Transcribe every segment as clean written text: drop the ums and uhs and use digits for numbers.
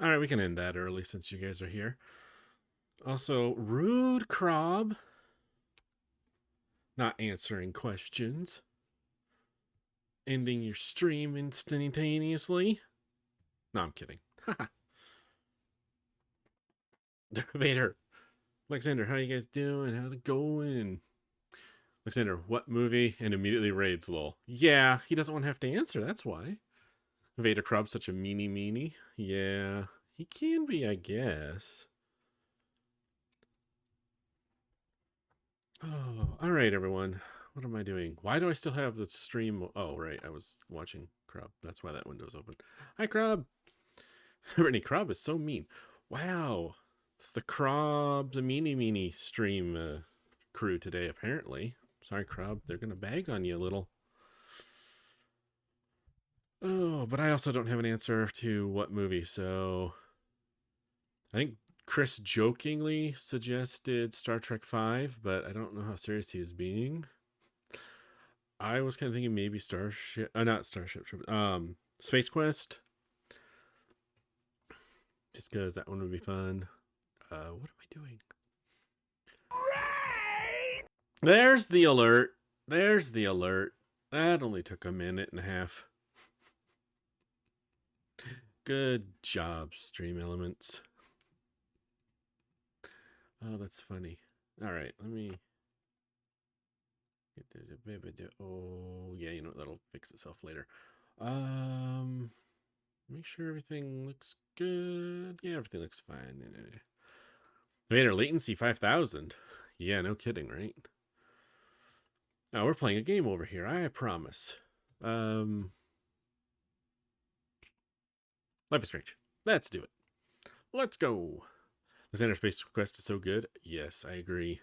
All right, we can end that early since you guys are here. Also, rude Crob. Not answering questions. Ending your stream instantaneously. No, I'm kidding. Vader. Alexander, how you guys doing? How's it going? Alexander, what movie? And immediately raids lol. Yeah, he doesn't want to have to answer, that's why. Vader Crob's such a meanie. Yeah, he can be, I guess. Oh, all right, everyone. What am I doing? Why do I still have the stream? Oh, right. I was watching Crob. That's why that window's open. Hi, Crob. Brittany, Crob is so mean. Wow. It's the Crob's a meanie stream crew today, apparently. Sorry, Crob. They're going to bag on you a little. Oh, but I also don't have an answer to what movie, so I think Chris jokingly suggested Star Trek V, but I don't know how serious he is being. I was kind of thinking maybe Starship, not Starship, Space Quest. Just because that one would be fun. What am I doing? Right! There's the alert. There's the alert. That only took a minute and a half. Good job, Stream Elements. Oh, that's funny. All right, let me... Oh, yeah, you know what? That'll fix itself later. Make sure everything looks good. Yeah, everything looks fine. Vader latency 5000. Yeah, no kidding, right? Now we're playing a game over here, I promise. Life is Strange. Let's do it. Let's go. Alexander Space Quest is so good. Yes, I agree.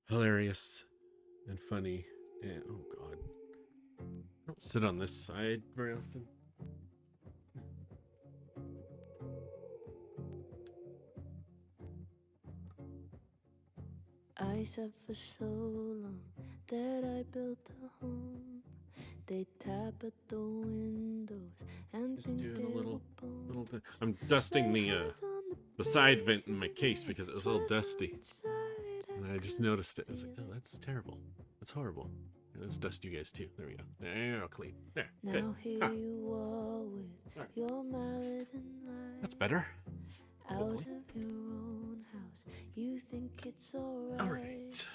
Hilarious and funny. And oh god. I don't sit on this side very often. I said for so long that I built a home. They tap at the windows and Just think doing they a little were bit. I'm dusting the side vent in my case because it was all dusty. And I just noticed it. I was like, oh, that's terrible. That's horrible. And let's dust you guys too. There we go. There, clean. There, good. Now here you are with your mallet and light. That's better. Out Hopefully. of your own house, you think it's alright. All right.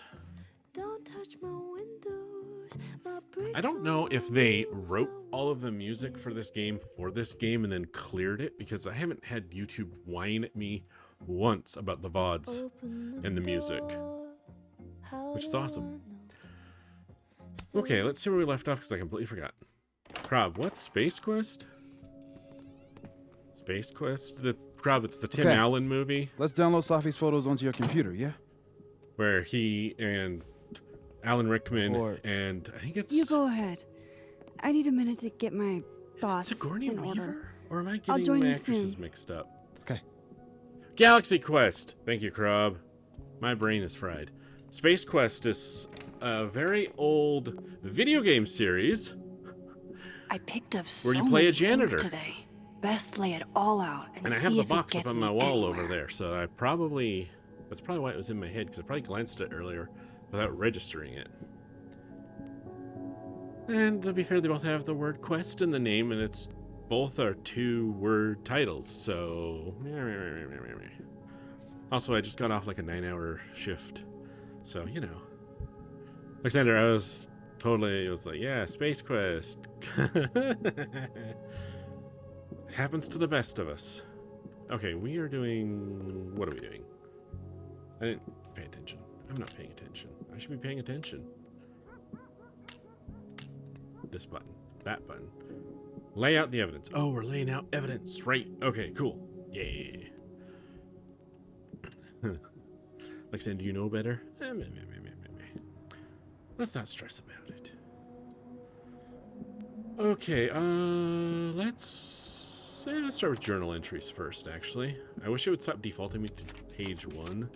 Don't touch my windows. My I don't know if they wrote all of the music for this game and then cleared it, because I haven't had YouTube whine at me once about the VODs and the music, which is awesome. Okay, let's see where we left off because I completely forgot. Crob, what's Space Quest? Space Quest? Crob, it's the Tim Allen movie. Let's download Safi's photos onto your computer, yeah? Where he and Alan Rickman and I think it's... You go ahead. I need a minute to get my thoughts Is it Sigourney in Weaver? order. Or am I I'll getting join my you actresses soon. mixed up? Okay. Galaxy Quest. Thank you, Crob. My brain is fried. Space Quest is a very old video game series I picked up so where you play a many janitor. things today. Best lay it all out and And I see have the if box it up gets on me my wall anywhere. over there, so that's probably why it was in my head, because I probably glanced at it earlier without registering it. And to be fair, they both have the word quest in the name, and it's both are 2-word titles, so... Also, I just got off like a 9-hour shift, so, you know. Alexander, I was totally, it was like, yeah, Space Quest. Happens to the best of us. Okay, we are doing... What are we doing? I didn't pay attention. I'm not paying attention. I should be paying attention. This button. That button. Lay out the evidence. Oh, we're laying out evidence. Right. Okay, cool. Yeah. Alexander, do you know better? Let's not stress about it. Okay, let's start with journal entries first, actually. I wish it would stop defaulting me to page 1.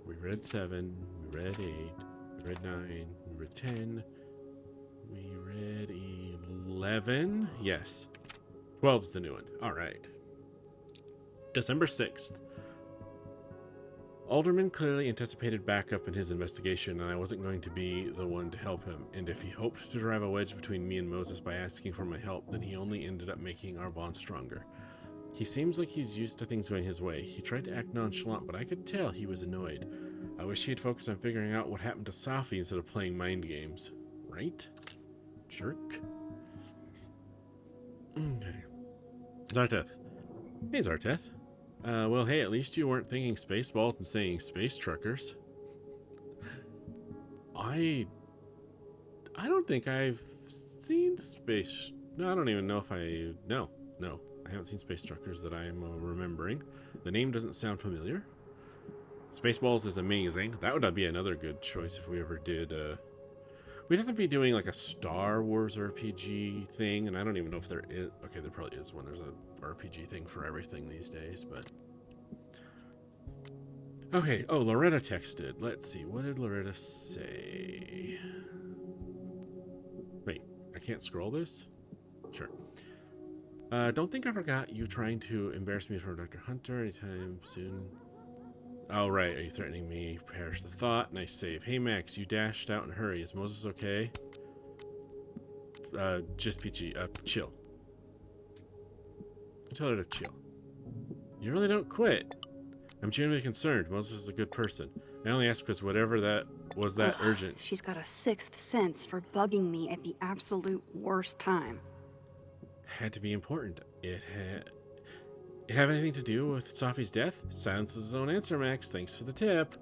We read 7, we read 8, we read 9, we read 10, we read 11. Yes. 12's the new one. All right. December 6th. Alderman clearly anticipated backup in his investigation, and I wasn't going to be the one to help him. And if he hoped to drive a wedge between me and Moses by asking for my help, then he only ended up making our bond stronger. He seems like he's used to things going his way. He tried to act nonchalant, but I could tell he was annoyed. I wish he had focused on figuring out what happened to Safi instead of playing mind games. Right? Jerk. Okay. Zarteth. Hey, Zarteth. Well, hey, at least you weren't thinking Spaceballs and saying Space Truckers. I don't think I've seen Space... No, I don't even know if I... No, I haven't seen Space Truckers that I'm remembering. The name doesn't sound familiar. Spaceballs is amazing. That would be another good choice if we ever did... We'd have to be doing like a Star Wars RPG thing, and I don't even know if there is... Okay, there probably is one. There's a RPG thing for everything these days, but... Okay, oh, Loretta texted. Let's see, what did Loretta say? Wait, I can't scroll this? Sure. Don't think I forgot you trying to embarrass me in front of Dr. Hunter anytime soon. Oh, right. Are you threatening me? Perish the thought. Nice save. Hey, Max, you dashed out in a hurry. Is Moses okay? Just peachy. Chill. I tell her to chill. You really don't quit. I'm genuinely concerned. Moses is a good person. I only asked because whatever that was that urgent. She's got a sixth sense for bugging me at the absolute worst time. Had to be important. It have anything to do with Safi's death? Silence is his own answer, Max. Thanks for the tip.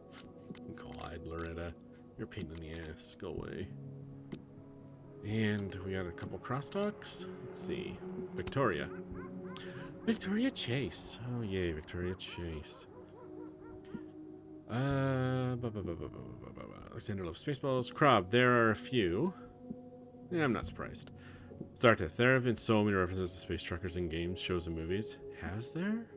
God, Loretta. You're a pain in the ass. Go away. And we got a couple crosstalks. Let's see. Victoria. Victoria Chase. Oh, yay, Victoria Chase. Alexander loves Spaceballs. Krob, there are a few. Yeah, I'm not surprised. Zarteth, there have been so many references to space truckers in games, shows, and movies. Has there?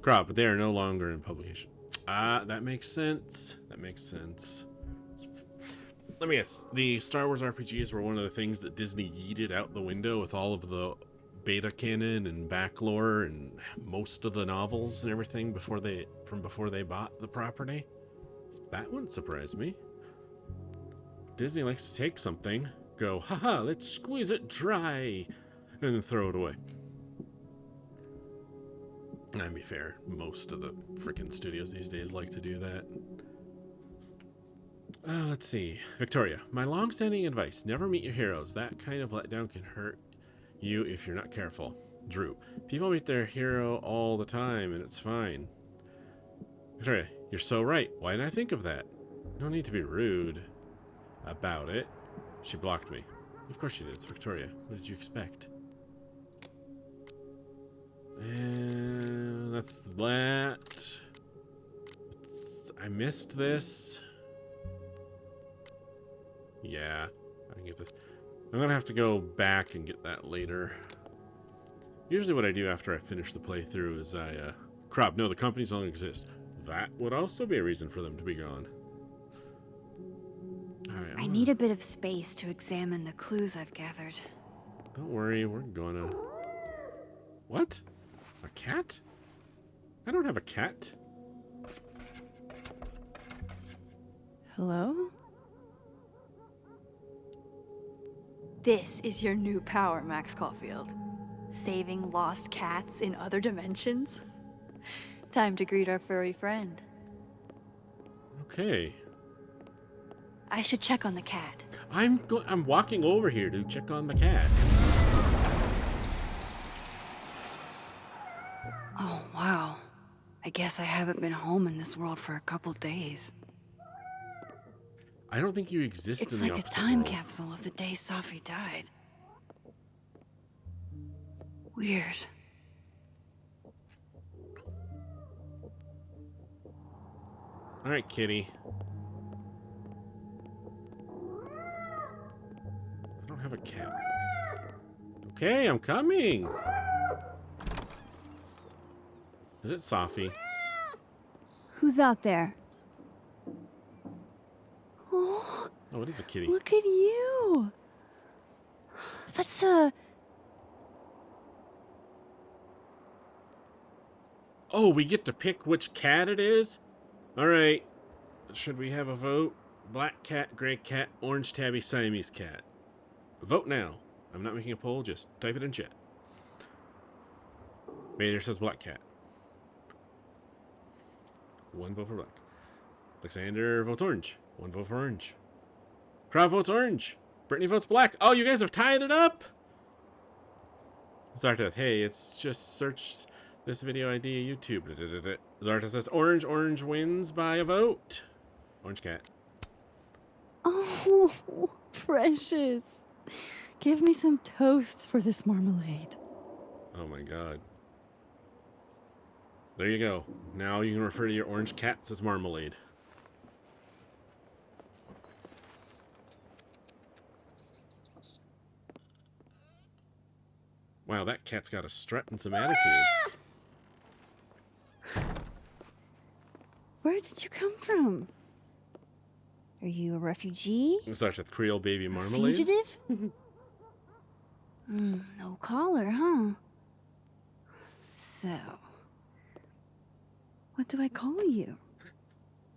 Krob, but they are no longer in publication. That makes sense. That makes sense. Let me guess. The Star Wars RPGs were one of the things that Disney yeeted out the window with all of the beta canon and back lore and most of the novels and everything before they bought the property. That wouldn't surprise me. Disney likes to take something, go, haha, let's squeeze it dry, and then throw it away. And to be fair, most of the freaking studios these days like to do that. Let's see. Victoria, my long-standing advice, never meet your heroes. That kind of letdown can hurt you if you're not careful. Drew, people meet their hero all the time, and it's fine. Victoria, you're so right. Why didn't I think of that? No need to be rude about it. She blocked me. Of course she did. It's Victoria. What did you expect? And that's that. I missed this. Yeah, I can get this. I'm gonna have to go back and get that later. Usually what I do after I finish the playthrough is Krob, no, the companies don't exist. That would also be a reason for them to be gone. Alright, I need a bit of space to examine the clues I've gathered. Don't worry, we're gonna... What? A cat? I don't have a cat. Hello? This is your new power, Max Caulfield. Saving lost cats in other dimensions. Time to greet our furry friend. Okay. I should check on the cat. I'm walking over here to check on the cat. Oh, wow. I guess I haven't been home in this world for a couple days. I don't think you exist It's in the like a opposite time world. capsule of the day Safi died. Weird. All right, kitty. I don't have a cat. Okay, I'm coming. Is it Safi? Who's out there? Oh, Oh, it is a kitty. look at you. That's Oh, we get to pick which cat it is? Alright. Should we have a vote? Black cat, gray cat, orange tabby, Siamese cat. Vote now. I'm not making a poll, just type it in chat. Vader says black cat. 1 vote for black. Alexander votes orange. 1 vote for orange. Crowd votes orange. Brittany votes black. Oh, you guys have tied it up? Zarteth, hey, it's just search this video ID YouTube. Zarteth says orange. Orange wins by a vote. Orange cat. Oh, precious. Give me some toast for this marmalade. Oh my god. There you go. Now you can refer to your orange cats as marmalade. Wow, that cat's got a strut and some attitude. Where did you come from? Are you a refugee? Starts with Creole baby marmalade. Fugitive? No collar, huh? So, what do I call you?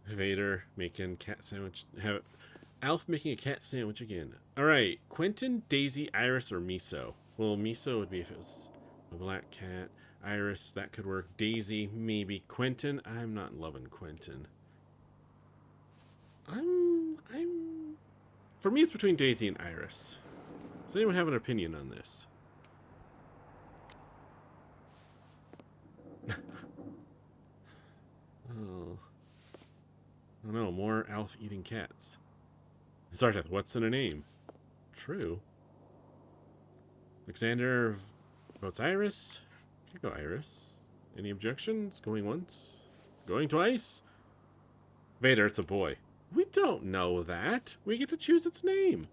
Vader making cat sandwich. Alf making a cat sandwich again. All right, Quentin, Daisy, Iris, or Miso. Well, Miso would be if it was a black cat. Iris, that could work. Daisy, maybe. Quentin, I'm not loving Quentin. For me, it's between Daisy and Iris. Does anyone have an opinion on this? Oh. I don't know, more Alf eating cats. Zarteth, what's in a name? True. Alexander votes Iris. Can go Iris. Any objections? Going once? Going twice? Vader, it's a boy. We don't know that. We get to choose its name.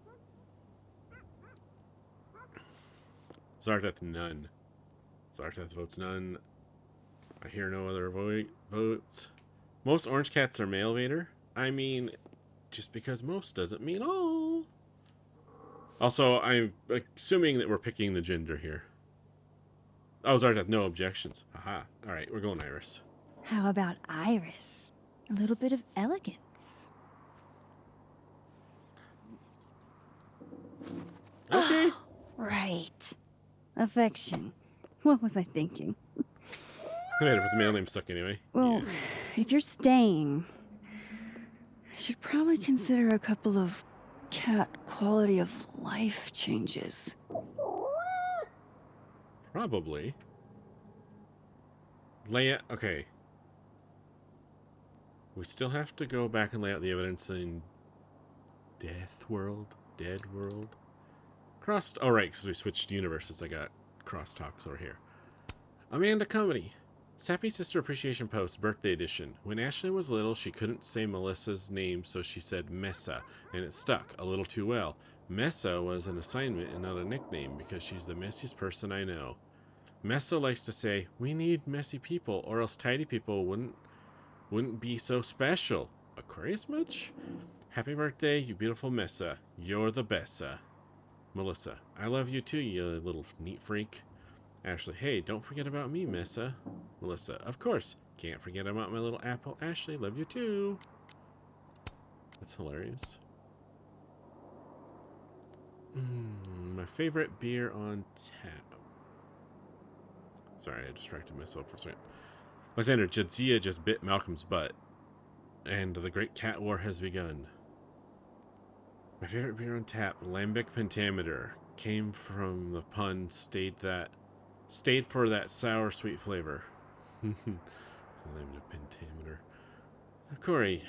Zarteth, none. Zarteth votes none. I hear no other votes. Most orange cats are male, Vader. I mean, just because most doesn't mean all. Also, I'm assuming that we're picking the gender here. Oh, Zarteth, no objections. Haha. All right, we're going Iris. How about Iris? A little bit of elegance. Okay. Right. Affection. What was I thinking? Vader, put the male name stuck anyway. Well, Yeah. if you're staying, I should probably consider a couple of cat quality of life changes. Probably. Okay. We still have to go back and lay out the evidence in Dead World. Oh, right, because we switched universes. I got crosstalks over here. Amanda Comedy. Sappy Sister Appreciation Post, Birthday Edition. When Ashley was little, she couldn't say Melissa's name, so she said Messa, and it stuck a little too well. Messa was an assignment and not a nickname, because she's the messiest person I know. Messa likes to say, we need messy people, or else tidy people wouldn't be so special. Aquarius much? Happy birthday, you beautiful Messa. You're the bessa. Melissa, I love you too, you little neat freak. Ashley, hey, don't forget about me, Messa. Melissa, of course. Can't forget about my little apple. Ashley, love you too. That's hilarious. My favorite beer on tap. Sorry, I distracted myself for a second. Alexander, Jadzia just bit Malcolm's butt. And the great cat war has begun. My favorite beer on tap, Lambic Pentameter. Came from the pun, stayed for that sour sweet flavor. Lambic Pentameter. Corey,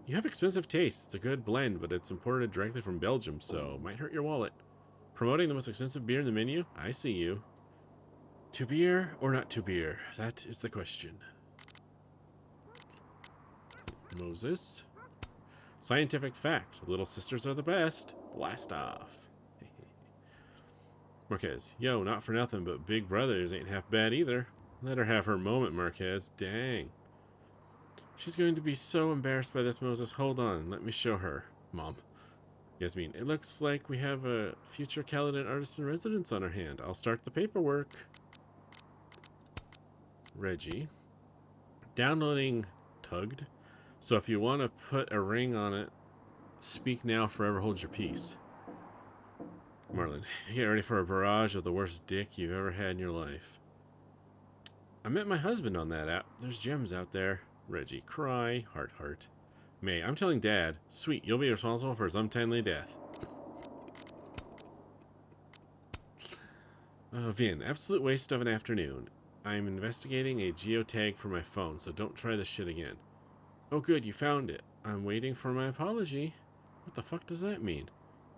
you have expensive taste. It's a good blend, but it's imported directly from Belgium, so might hurt your wallet. Promoting the most expensive beer in the menu? I see you. To beer or not to beer? That is the question. Moses. Scientific fact. Little sisters are the best. Blast off. Marquez. Yo, not for nothing, but Big Brothers ain't half bad either. Let her have her moment, Marquez. Dang. She's going to be so embarrassed by this, Moses. Hold on. Let me show her. Mom. Yasmin. It looks like we have a future Kaladin artist in residence on our hand. I'll start the paperwork. Reggie. Downloading Tugged. So if you want to put a ring on it, speak now, forever hold your peace. Marlon, get ready for a barrage of the worst dick you've ever had in your life. I met my husband on that app. There's gems out there. Reggie, cry, heart, heart. May, I'm telling Dad. Sweet, you'll be responsible for his untimely death. Vin, absolute waste of an afternoon. I'm investigating a geotag for my phone, so don't try this shit again. Oh good, you found it. I'm waiting for my apology. What the fuck does that mean?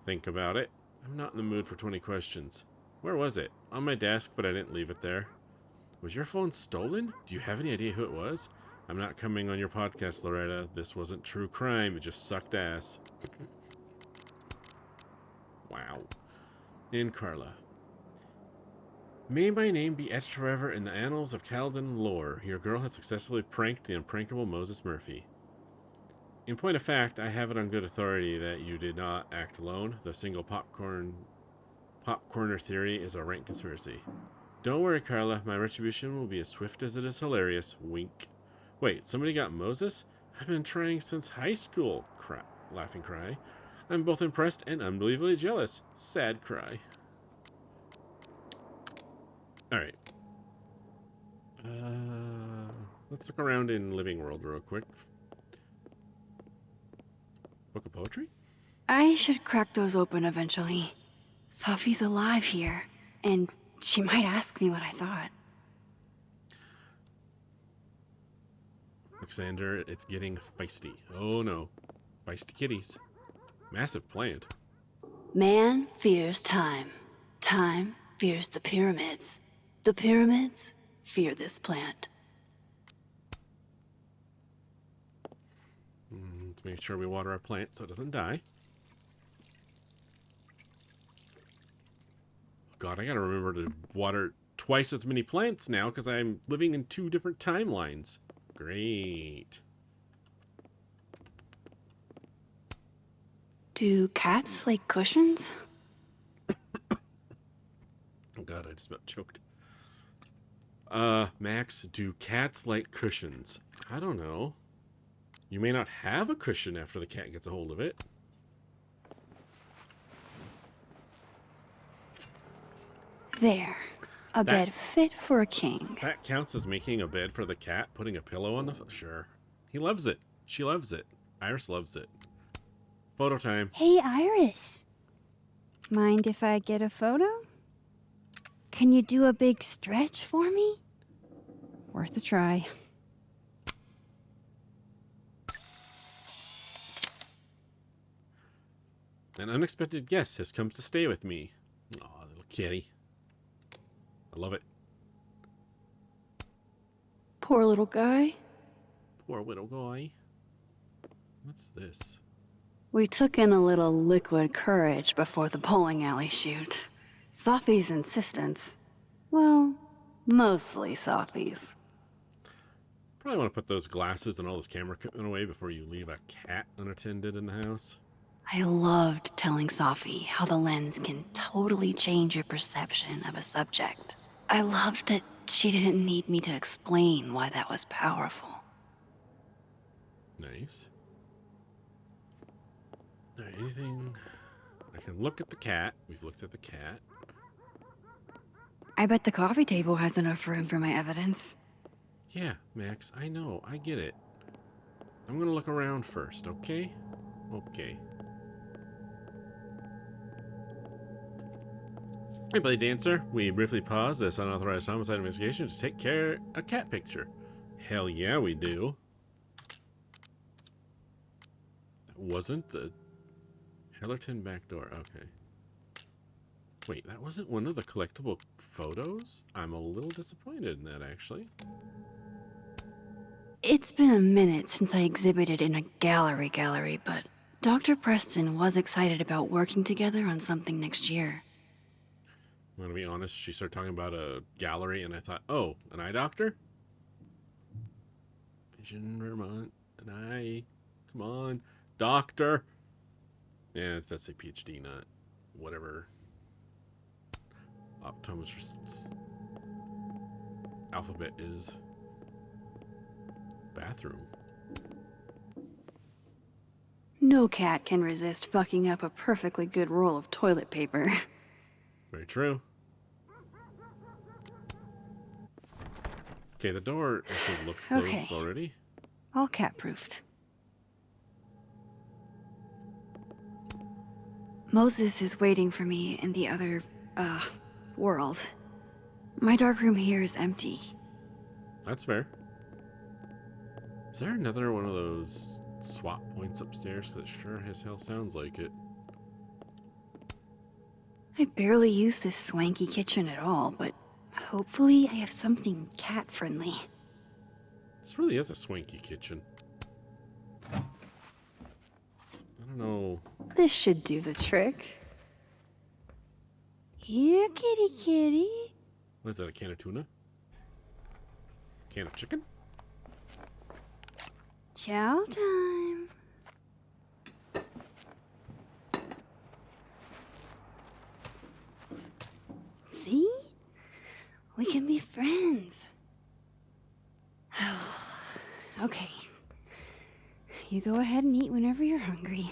Think about it. I'm not in the mood for 20 questions. Where was it? On my desk, but I didn't leave it there. Was your phone stolen? Do you have any idea who it was? I'm not coming on your podcast, Loretta. This wasn't true crime. It just sucked ass. Wow. And Carla. May my name be etched forever in the annals of Calden lore. Your girl has successfully pranked the unprankable Moses Murphy. In point of fact, I have it on good authority that you did not act alone. The single popcorner theory is a rank conspiracy. Don't worry, Carla. My retribution will be as swift as it is hilarious. Wink. Wait, somebody got Moses? I've been trying since high school. Laughing cry. I'm both impressed and unbelievably jealous. Sad cry. Alright. Let's look around in Living World real quick. Book of poetry? I should crack those open eventually. Safi's alive here, and she might ask me what I thought. Alexander, it's getting feisty. Oh no. Feisty kitties. Massive plant. Man fears time. Time fears the pyramids. The pyramids fear this plant. Let's make sure we water our plant so it doesn't die. God, I gotta remember to water twice as many plants now because I'm living in 2 different timelines. Great. Do cats like cushions? Oh God, I just about choked. Max, do cats like cushions? I don't know. You may not have a cushion after the cat gets a hold of it. There. A bed fit for a king. That counts as making a bed for the cat, putting a pillow on the... Sure. He loves it. She loves it. Iris loves it. Photo time. Hey, Iris. Mind if I get a photo? Can you do a big stretch for me? Worth a try. An unexpected guest has come to stay with me. Aw, little kitty. I love it. Poor little guy. Poor little guy. What's this? We took in a little liquid courage before the bowling alley shoot. Safi's insistence. Well, mostly Safi's. Probably want to put those glasses and all this camera equipment away before you leave a cat unattended in the house. I loved telling Safi how the lens can totally change your perception of a subject. I loved that she didn't need me to explain why that was powerful. Nice. Alright, anything... I can look at the cat. We've looked at the cat. I bet the coffee table has enough room for my evidence. Yeah, Max, I know. I get it. I'm gonna look around first, okay? Okay. Hey, Blade Dancer. We briefly pause this unauthorized homicide investigation to take care of a cat picture. Hell yeah, we do. That wasn't the Hellerton back door. Okay. Wait, that wasn't one of the collectible photos? I'm a little disappointed in that, actually. It's been a minute since I exhibited in a gallery, but Dr. Preston was excited about working together on something next year. I'm gonna be honest, she started talking about a gallery, and I thought, oh, an eye doctor? Vision, Vermont, an eye. Come on, doctor. Yeah, that's a PhD, not whatever. Optometrist's alphabet is. bathroom. No cat can resist fucking up a perfectly good roll of toilet paper. Very true. Okay, the door actually looked closed Okay. already. All cat-proofed. Moses is waiting for me in the other, world. My darkroom here is empty. That's fair. Is there another one of those swap points upstairs? Because it sure as hell sounds like it. I barely use this swanky kitchen at all, but hopefully I have something cat-friendly. This really is a swanky kitchen. I don't know. This should do the trick. Here, kitty kitty. What is that, a can of tuna? Can of chicken? Chow time. See? We can be friends. Okay. You go ahead and eat whenever you're hungry.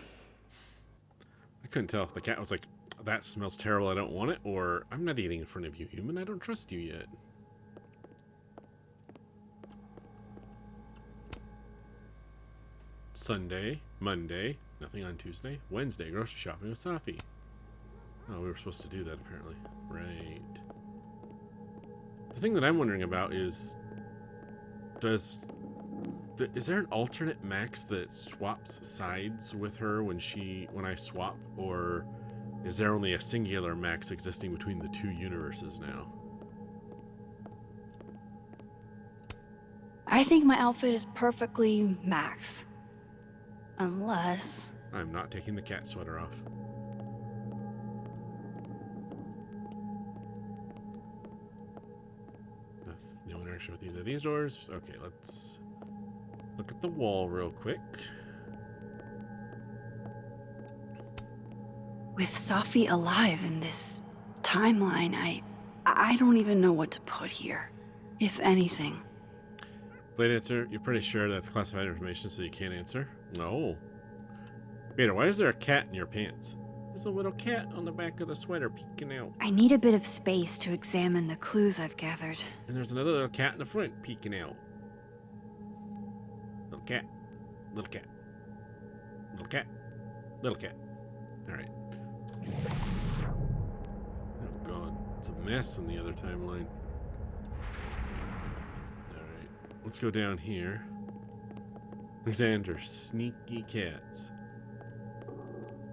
I couldn't tell if the cat was like, that smells terrible, I don't want it, or I'm not eating in front of you, human, I don't trust you yet. Sunday, Monday, nothing on Tuesday, Wednesday, grocery shopping with Safi. Oh, we were supposed to do that apparently. Right. The thing that I'm wondering about is, is there an alternate Max that swaps sides with her when I swap, or is there only a singular Max existing between the two universes now? I think my outfit is perfectly Max. Unless... I'm not taking the cat sweater off. No interaction with either of these doors. Okay, let's look at the wall real quick. With Safi alive in this timeline, I don't even know what to put here, if anything. Blade answer, you're pretty sure that's classified information, so you can't answer? No. Peter, why is there a cat in your pants? There's a little cat on the back of the sweater peeking out. I need a bit of space to examine the clues I've gathered. And there's another little cat in the front peeking out. Little cat. Little cat. Little cat. Little cat. Alright. Oh god. It's a mess in the other timeline. Alright. Let's go down here. Alexander, sneaky cats.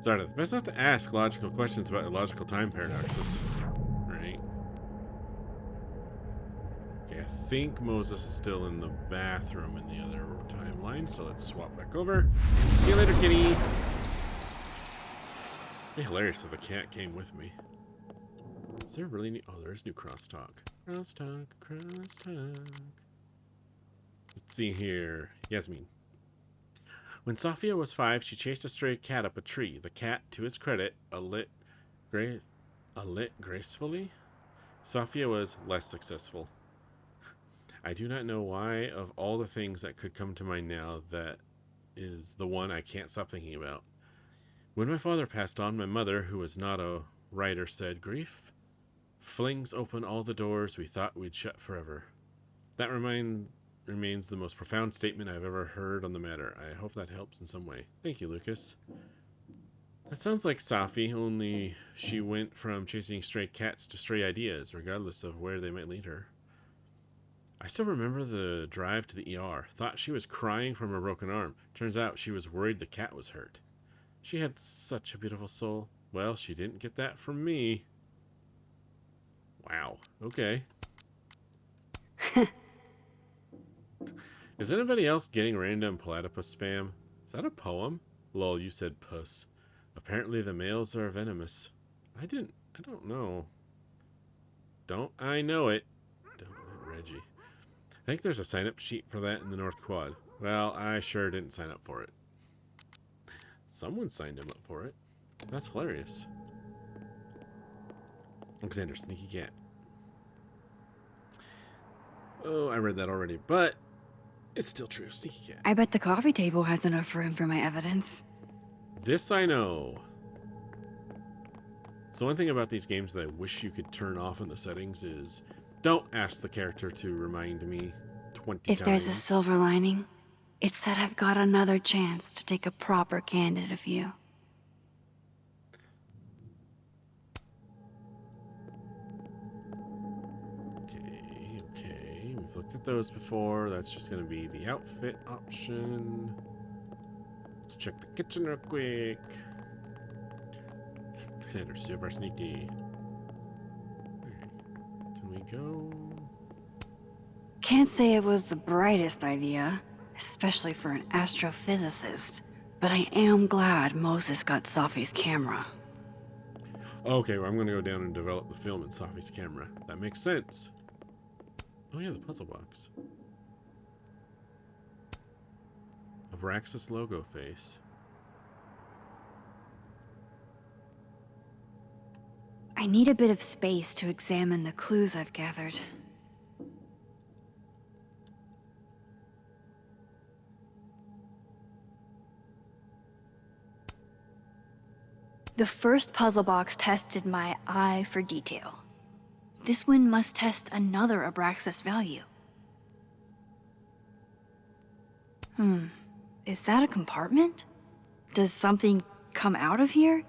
Sorry, best not to ask logical questions about illogical time paradoxes. Right. Okay, I think Moses is still in the bathroom in the other timeline, so let's swap back over. See you later, kitty! It'd be hilarious if the cat came with me. Is there really new... Oh, there's new crosstalk. Crosstalk, crosstalk. Let's see here. Yasmin. When Safia was 5, she chased a stray cat up a tree. The cat, to his credit, alit gracefully. Safia was less successful. I do not know why, of all the things that could come to mind now, that is the one I can't stop thinking about. When my father passed on, my mother, who was not a writer, said, "Grief flings open all the doors we thought we'd shut forever." That remains the most profound statement I've ever heard on the matter. I hope that helps in some way. Thank you, Lucas. That sounds like Safi, only she went from chasing stray cats to stray ideas, regardless of where they might lead her. I still remember the drive to the ER. Thought she was crying from a broken arm. Turns out she was worried the cat was hurt. She had such a beautiful soul. Well, she didn't get that from me. Wow. Okay. Is anybody else getting random platypus spam? Is that a poem? Lol, you said puss. Apparently the males are venomous. I don't know. Don't I know it? Don't let Reggie. I think there's a sign-up sheet for that in the North Quad. Well, I sure didn't sign up for it. Someone signed him up for it. That's hilarious. Alexander, sneaky cat. Oh, I read that already, but It's still true. Sneaky cat. I bet the coffee table has enough room for my evidence. This I know. So one thing about these games that I wish you could turn off in the settings is don't ask the character to remind me 20 times. If there's a silver lining, it's that I've got another chance to take a proper candid of you. Okay. We've looked at those before. That's just going to be the outfit option. Let's check the kitchen real quick. They're super sneaky. Okay. Can we go? Can't say it was the brightest idea, especially for an astrophysicist, but I am glad Moses got Safi's camera. Okay, well, I'm going to go down and develop the film in Safi's camera. That makes sense. Oh yeah, the puzzle box. Abraxas logo face. I need a bit of space to examine the clues I've gathered. The first puzzle box tested my eye for detail. This one must test another Abraxas value. Is that a compartment? Does something come out of here?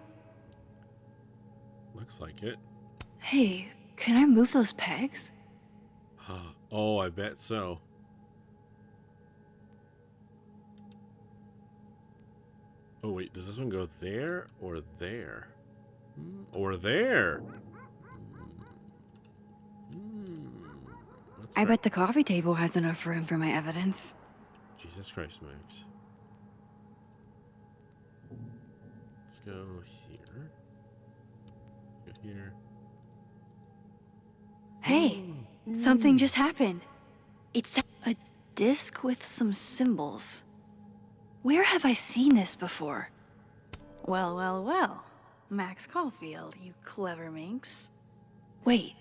Looks like it. Hey, can I move those pegs? Huh. Oh, I bet so. Oh wait, does this one go there or there? Or there? What's I that? bet the coffee table has enough room for my evidence. Jesus Christ, Max. Let's go here. Go here. Hey, something just happened. It's a disc with some symbols. Where have I seen this before? Well, well, well. Max Caulfield, you clever minx. Wait,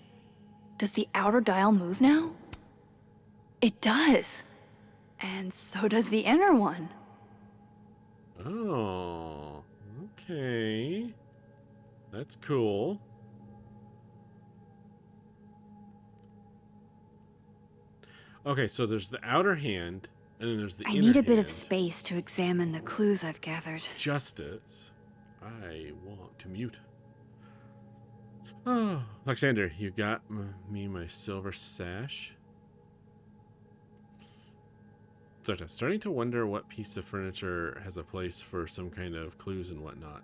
does the outer dial move now? It does. And so does the inner one. Oh, okay. That's cool. Okay, so there's the outer hand, and then there's the I inner need a bit of hand. space to examine the clues I've gathered. Justice. I want to mute. Oh, Alexander, you got me my silver sash. So I'm starting to wonder what piece of furniture has a place for some kind of clues and whatnot.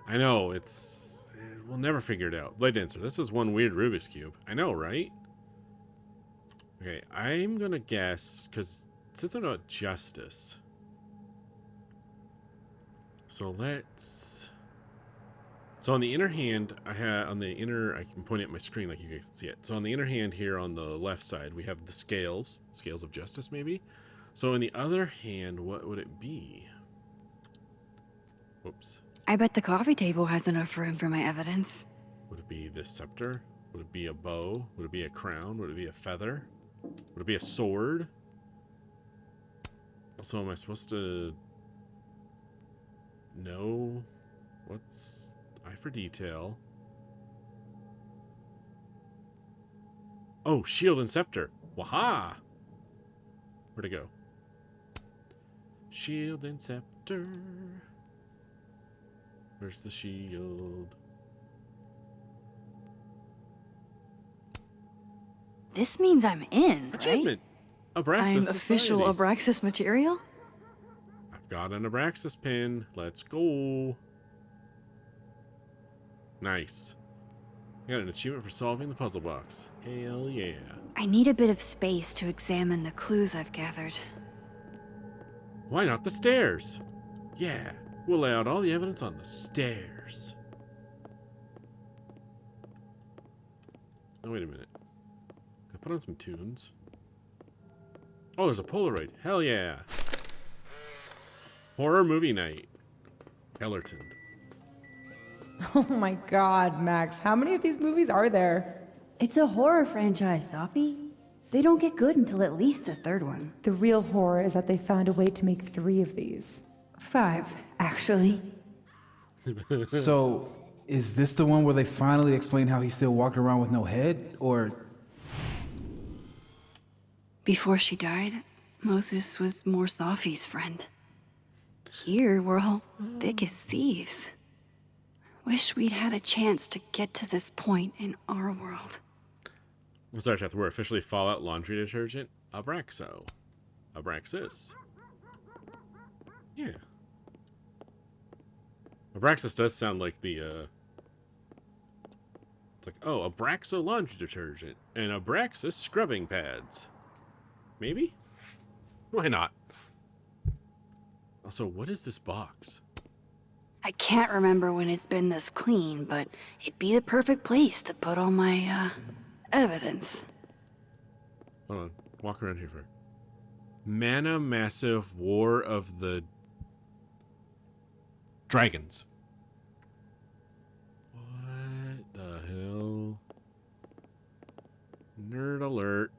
I know, we'll never figure it out. Blade Dancer, this is one weird Rubik's Cube. I know, right? Okay, I'm gonna guess, because since I'm about justice. So on the inner hand, I can point it at my screen like you guys can see it. So on the inner hand here on the left side, we have the scales of justice maybe. So in the other hand, what would it be? Whoops. I bet the coffee table has enough room for my evidence. Would it be this scepter? Would it be a bow? Would it be a crown? Would it be a feather? Would it be a sword? Also, am I supposed to know what's eye for detail? Oh, shield and scepter. Waha! Where'd it go? Shield and scepter. Where's the shield? This means I'm in, right? Achievement! Abraxas I'm official Society. Abraxas material? I've got an Abraxas pin. Let's go. Nice. I got an achievement for solving the puzzle box. Hell yeah. I need a bit of space to examine the clues I've gathered. Why not the stairs? Yeah, we'll lay out all the evidence on the stairs. Oh, wait a minute. Can I put on some tunes? Oh, there's a Polaroid. Hell yeah. Horror movie night. Ellerton. Oh my god, Max. How many of these movies are there? It's a horror franchise, Safi. They don't get good until at least the third one. The real horror is that they found a way to make 3 of these. 5, actually. So, is this the one where they finally explain how he's still walking around with no head? Or Before she died, Moses was more Safi's friend. Here, we're all thick as thieves. Wish we'd had a chance to get to this point in our world. Well, sorry, Cheth, we're officially Fallout laundry detergent. Abraxo. Abraxas. Yeah. Abraxas does sound like the, It's like, oh, Abraxo laundry detergent and Abraxas scrubbing pads. Maybe? Why not? Also, what is this box? I can't remember when it's been this clean, but it'd be the perfect place to put all my, evidence. Hold on. Walk around here for Mana Massive War of the Dragons. What the hell? Nerd alert.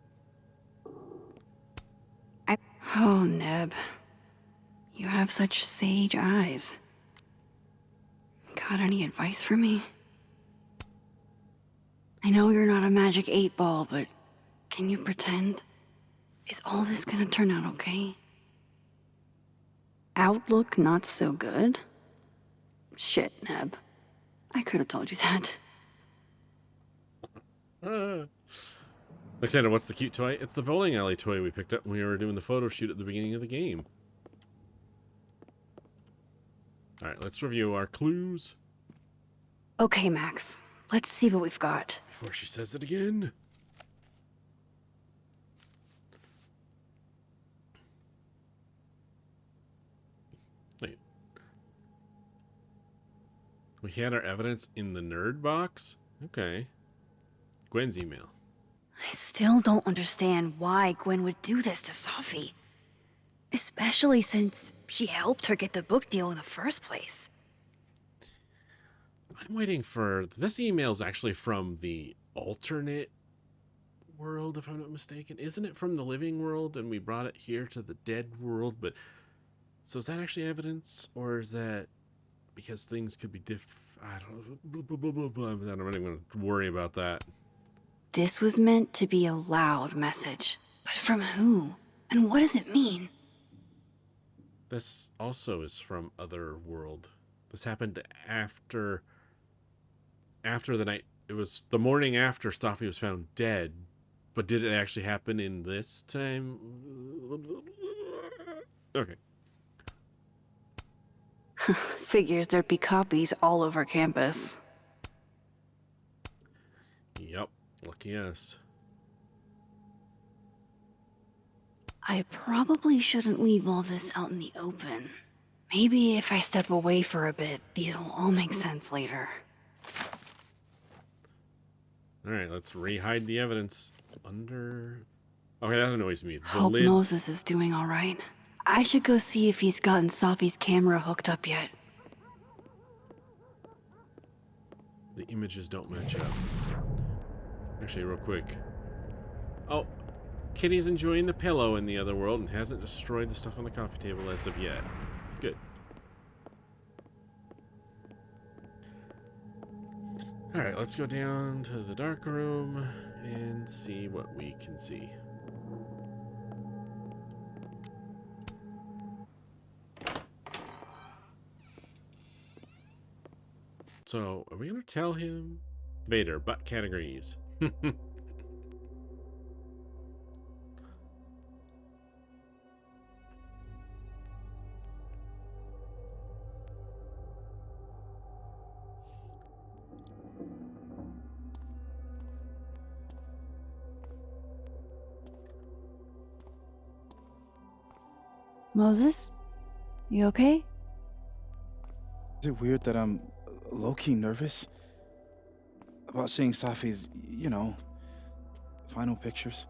Oh, Neb. You have such sage eyes. Got any advice for me? I know you're not a magic 8-ball, but can you pretend? Is all this gonna turn out okay? Outlook not so good? Shit, Neb. I could have told you that. Alexander, what's the cute toy? It's the bowling alley toy we picked up when we were doing the photo shoot at the beginning of the game. Alright, let's review our clues. Okay, Max. Let's see what we've got. Before she says it again. Wait. We had our evidence in the nerd box? Okay. Gwen's email. I still don't understand why Gwen would do this to Safi. Especially since she helped her get the book deal in the first place. I'm waiting for... This email's actually from the alternate world, if I'm not mistaken. Isn't it from the living world and we brought it here to the dead world? But so is that actually evidence? Or is that because things could be different? I don't know. I'm not even going to worry about that. This was meant to be a loud message. But from who? And what does it mean? This also is from other world. This happened after the night. It was the morning after Safi was found dead. But did it actually happen in this time? Okay. Figures there'd be copies all over campus. Yep. Lucky us. I probably shouldn't leave all this out in the open. Maybe if I step away for a bit, these will all make sense later. Alright, let's re-hide the evidence under... Okay, that annoys me. The Hope lid... Moses is doing all right. I should go see if he's gotten Safi's camera hooked up yet. The images don't match up. Actually, real quick. Oh, Kitty's enjoying the pillow in the other world and hasn't destroyed the stuff on the coffee table as of yet. Good. Alright, let's go down to the dark room and see what we can see. So, are we going to tell him? Vader, butt categories. Moses? You okay? is it weird that I'm low-key nervous about seeing Safi's, final pictures?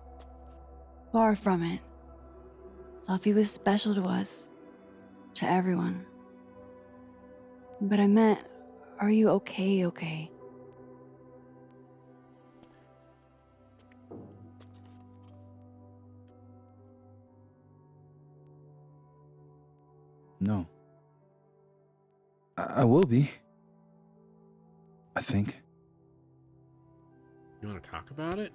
Far from it. Safi was special to us. To everyone. But I meant, are you okay? No. I will be. I think. You want to talk about it?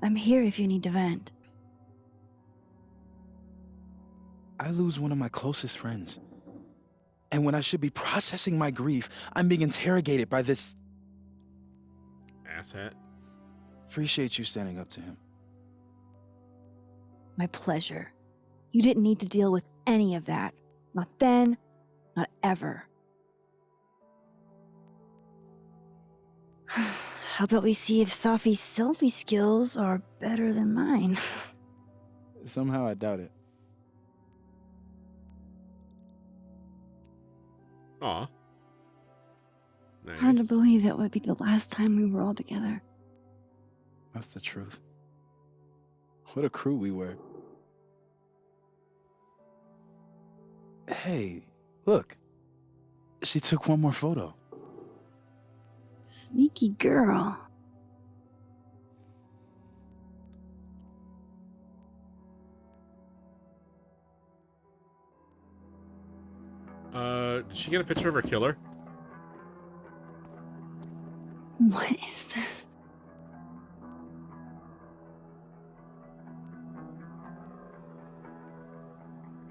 I'm here if you need to vent. I lose one of my closest friends. And when I should be processing my grief, I'm being interrogated by this... Asshat. Appreciate you standing up to him. My pleasure. You didn't need to deal with any of that. Not then, not ever. How about we see if Safi's selfie skills are better than mine? Somehow I doubt it. Aw. Nice. Hard to believe that would be the last time we were all together. That's the truth. What a crew we were. Hey, look. She took one more photo. Sneaky girl. Did she get a picture of her killer? What is this?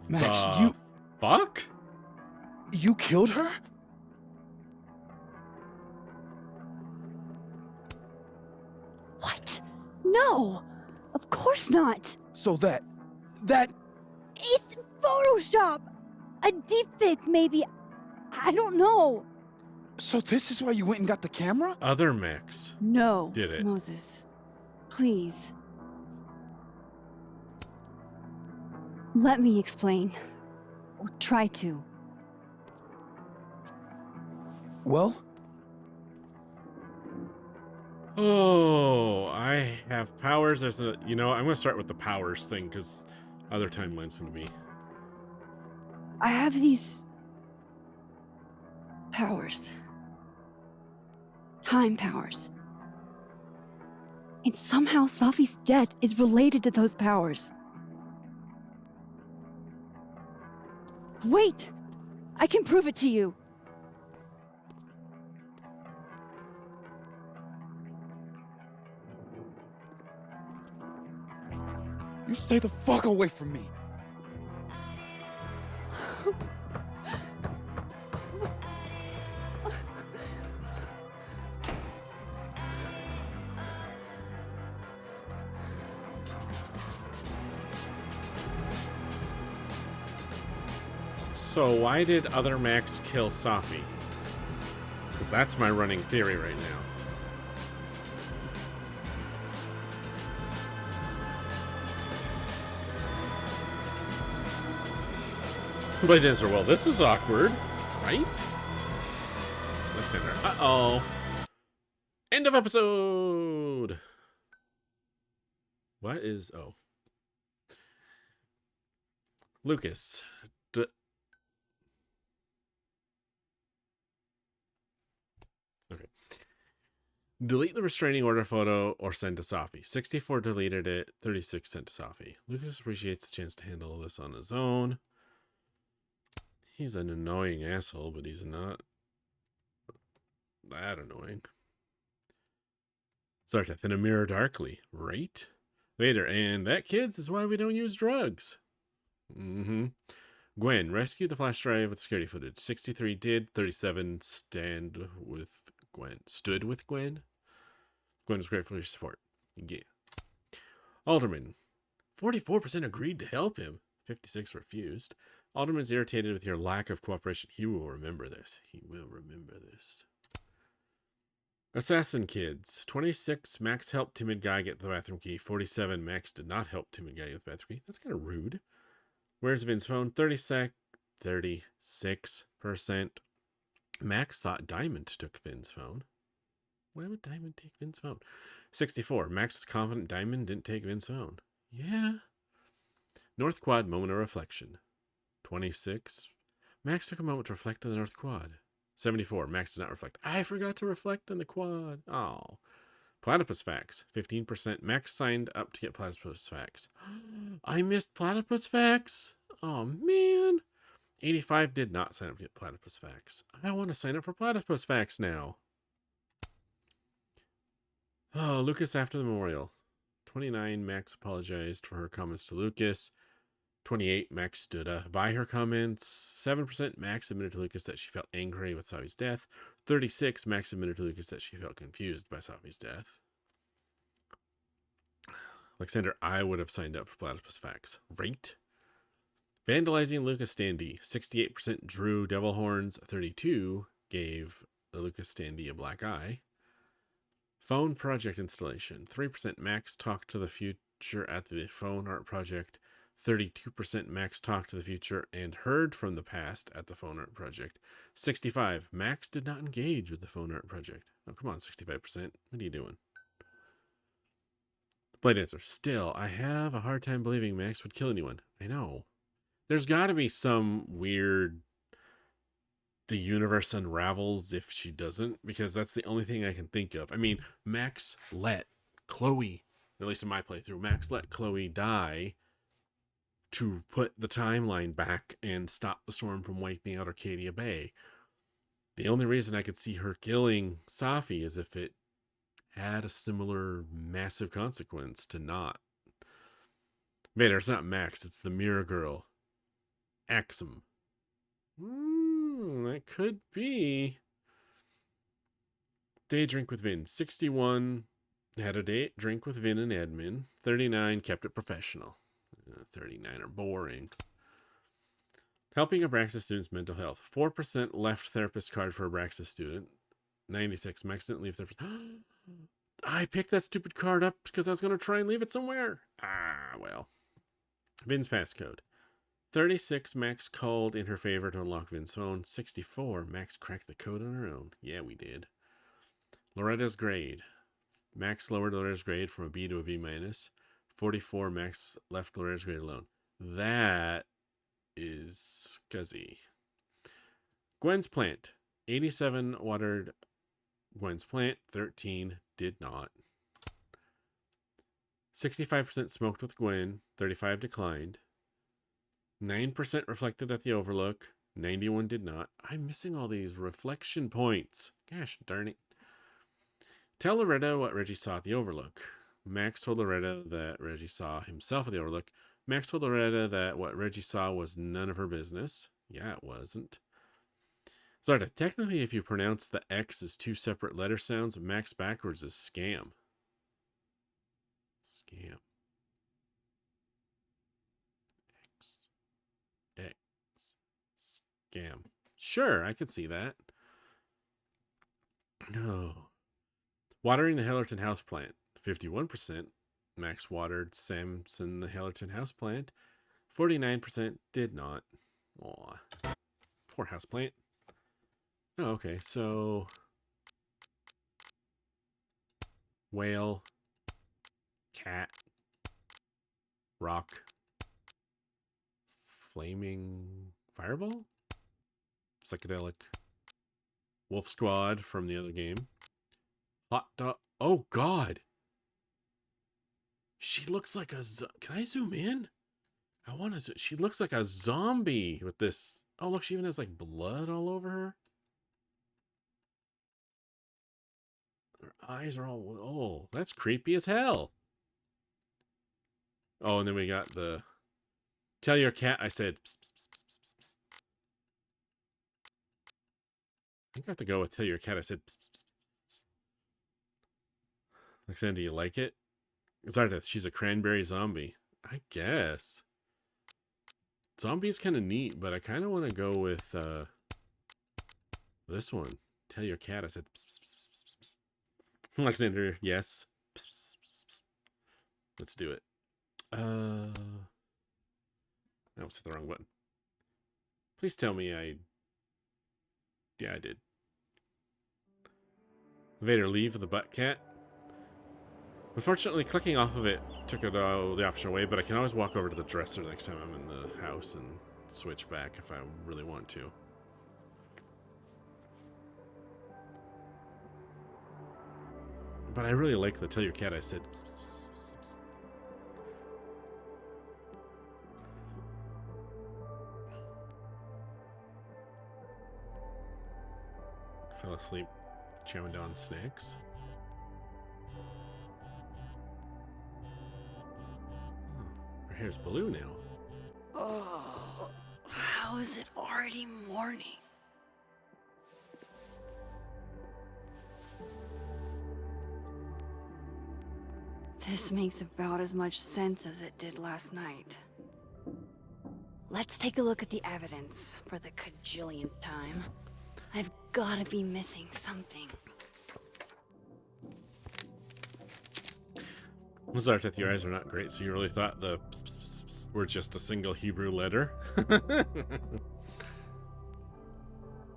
Max, Fuck? you killed her? What? No! Of course not! So that... It's Photoshop! A deepfake, maybe. I don't know. So this is why you went and got the camera? Other Max. No. Did it. Moses. Please. Let me explain. Or try to. Well, Oh, I have powers. There's a, I'm going to start with the powers thing because other timeline's going to be. I have these... powers. Time powers. And somehow Safi's death is related to those powers. Wait! I can prove it to you. you stay the fuck away from me. So why did other Max kill Safi? Because that's my running theory right now. Blade Dancer, well, this is awkward, right? Alexander, uh-oh. End of episode! What is, oh. Lucas. Okay. Delete the restraining order photo or send to Safi. 64 deleted it, 36 sent to Safi. Lucas appreciates the chance to handle this on his own. He's an annoying asshole, but he's not that annoying. Zarteth in a mirror darkly, right? Vader, and that, kids, is why we don't use drugs. Gwen, rescue the flash drive with security footage. 63 did, 37 stood with Gwen. Gwen was grateful for your support. Yeah. Alderman, 44% agreed to help him. 56 refused. Alderman's irritated with your lack of cooperation. He will remember this. He will remember this. Assassin kids. 26, Max helped timid guy get the bathroom key. 47, Max did not help timid guy get the bathroom key. That's kind of rude. Where's Vin's phone? 36%. Max thought Diamond took Vin's phone. Why would Diamond take Vin's phone? 64, Max was confident Diamond didn't take Vin's phone. Yeah. North Quad moment of reflection. 26, Max took a moment to reflect on the North Quad. 74, Max did not reflect. I forgot to reflect on the quad. Oh. Platypus facts. 15%. Max signed up to get platypus facts. I missed platypus facts. Oh, man. 85 did not sign up for Platypus Facts. I want to sign up for Platypus Facts now. Oh, Lucas after the memorial. 29, Max apologized for her comments to Lucas. 28, Max stood by her comments. 7%, Max admitted to Lucas that she felt angry with Safi's death. 36, Max admitted to Lucas that she felt confused by Safi's death. Alexander, I would have signed up for Platypus Facts. Right? Vandalizing Lucas Standee. 68% drew devil horns. 32 gave the Lucas Standee a black eye. Phone project installation. 3% Max talked to the future at the phone art project. 32% Max talked to the future and heard from the past at the phone art project. 65 Max did not engage with the phone art project. Oh, come on, 65%. What are you doing? Blade answer. Still, I have a hard time believing Max would kill anyone. I know. There's got to be some weird... the universe unravels if she doesn't, because that's the only thing I can think of. I mean, Max let Chloe, at least in my playthrough, Max let Chloe die to put the timeline back and stop the storm from wiping out Arcadia Bay. The only reason I could see her killing Safi is if it had a similar massive consequence to not. Vader, it's not Max, it's the Mirror Girl. Axum. That could be. Day drink with Vin. 61 had a day drink with Vin and admin. 39 kept it professional. 39 are boring. Helping Abraxas students' mental health. 4% left therapist card for Abraxas student. 96 Max didn't leave therapist. I picked that stupid card up because I was going to try and leave it somewhere. Ah, well. Vin's passcode. 36 Max called in her favor to unlock Vin's phone. 64 Max cracked the code on her own. Yeah, we did. Loretta's grade. Max lowered Loretta's grade from a B to a B minus. 44 Max left Loretta's grade alone. That is scuzzy. Gwen's plant. 87 watered Gwen's plant. 13 did not. 65% smoked with Gwen. 35 declined. 9% reflected at the Overlook. 91 did not. I'm missing all these reflection points. Gosh darn it. Tell Loretta what Reggie saw at the Overlook. Max told Loretta that Reggie saw himself at the Overlook. Max told Loretta that what Reggie saw was none of her business. Yeah, it wasn't. Sorry, technically if you pronounce the X as two separate letter sounds, Max backwards is scam. Scam. X. Scam. Sure, I could see that. No. Watering the Hellerton houseplant. 51%. Max watered Samson the Hellerton houseplant. 49% did not. Aw. Poor houseplant. Oh, okay. So... whale. Cat. Rock. Flaming fireball? Psychedelic. Wolf Squad from the other game. Hot dog. Oh, God. She looks like a... Can I zoom in? I want to... She looks like a zombie with this... Oh, look, she even has, like, blood all over her. Her eyes are all... Oh, that's creepy as hell. Oh, and then we got the... Tell your cat I said... Psst, psst, psst, psst, psst. I think I have to go with tell your cat I said... Psst, psst, psst. Alexander, do you like it? Sorry, she's a cranberry zombie. I guess. Zombie is kind of neat, but I kind of want to go with this one. Tell your cat I said... Psst, psst, psst, psst, psst. Alexander, yes. Psst, psst, psst, psst. Let's do it. I almost hit the wrong button. Please tell me I... Yeah, I did. Vader, leave the butt cat. Unfortunately, clicking off of it took it the option away, but I can always walk over to the dresser next time I'm in the house and switch back if I really want to. But I really like the tell your cat I said... Psst, psst, psst, psst. Fell asleep chowing down snacks. Her hair's blue now. Oh, how is it already morning? This makes about as much sense as it did last night. Let's take a look at the evidence for the cajillionth time. I've gotta be missing something. Lazarteth, your eyes are not great, so you really thought the ps, ps, ps, ps were just a single Hebrew letter?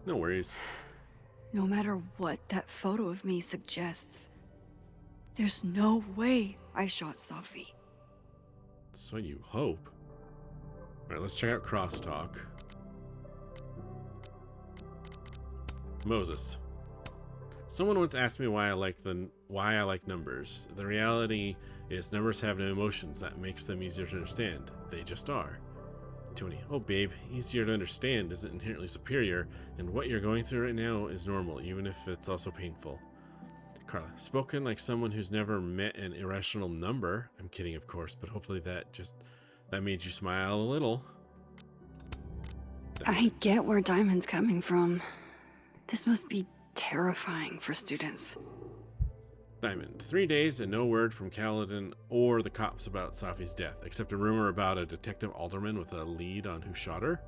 No worries. No matter what that photo of me suggests, there's no way I shot Safi. So you hope. Alright, let's check out crosstalk. Moses. Someone once asked me why I like numbers. The reality is numbers have no emotions. That makes them easier to understand. They just are. Tony. Oh, babe, easier to understand isn't inherently superior, and what you're going through right now is normal, even if it's also painful. Carla. Spoken like someone who's never met an irrational number. I'm kidding, of course, but hopefully that made you smile a little. I get where Diamond's coming from. This must be terrifying for students. Diamond. 3 days and no word from Kaladin or the cops about Safi's death, except a rumor about a detective alderman with a lead on who shot her.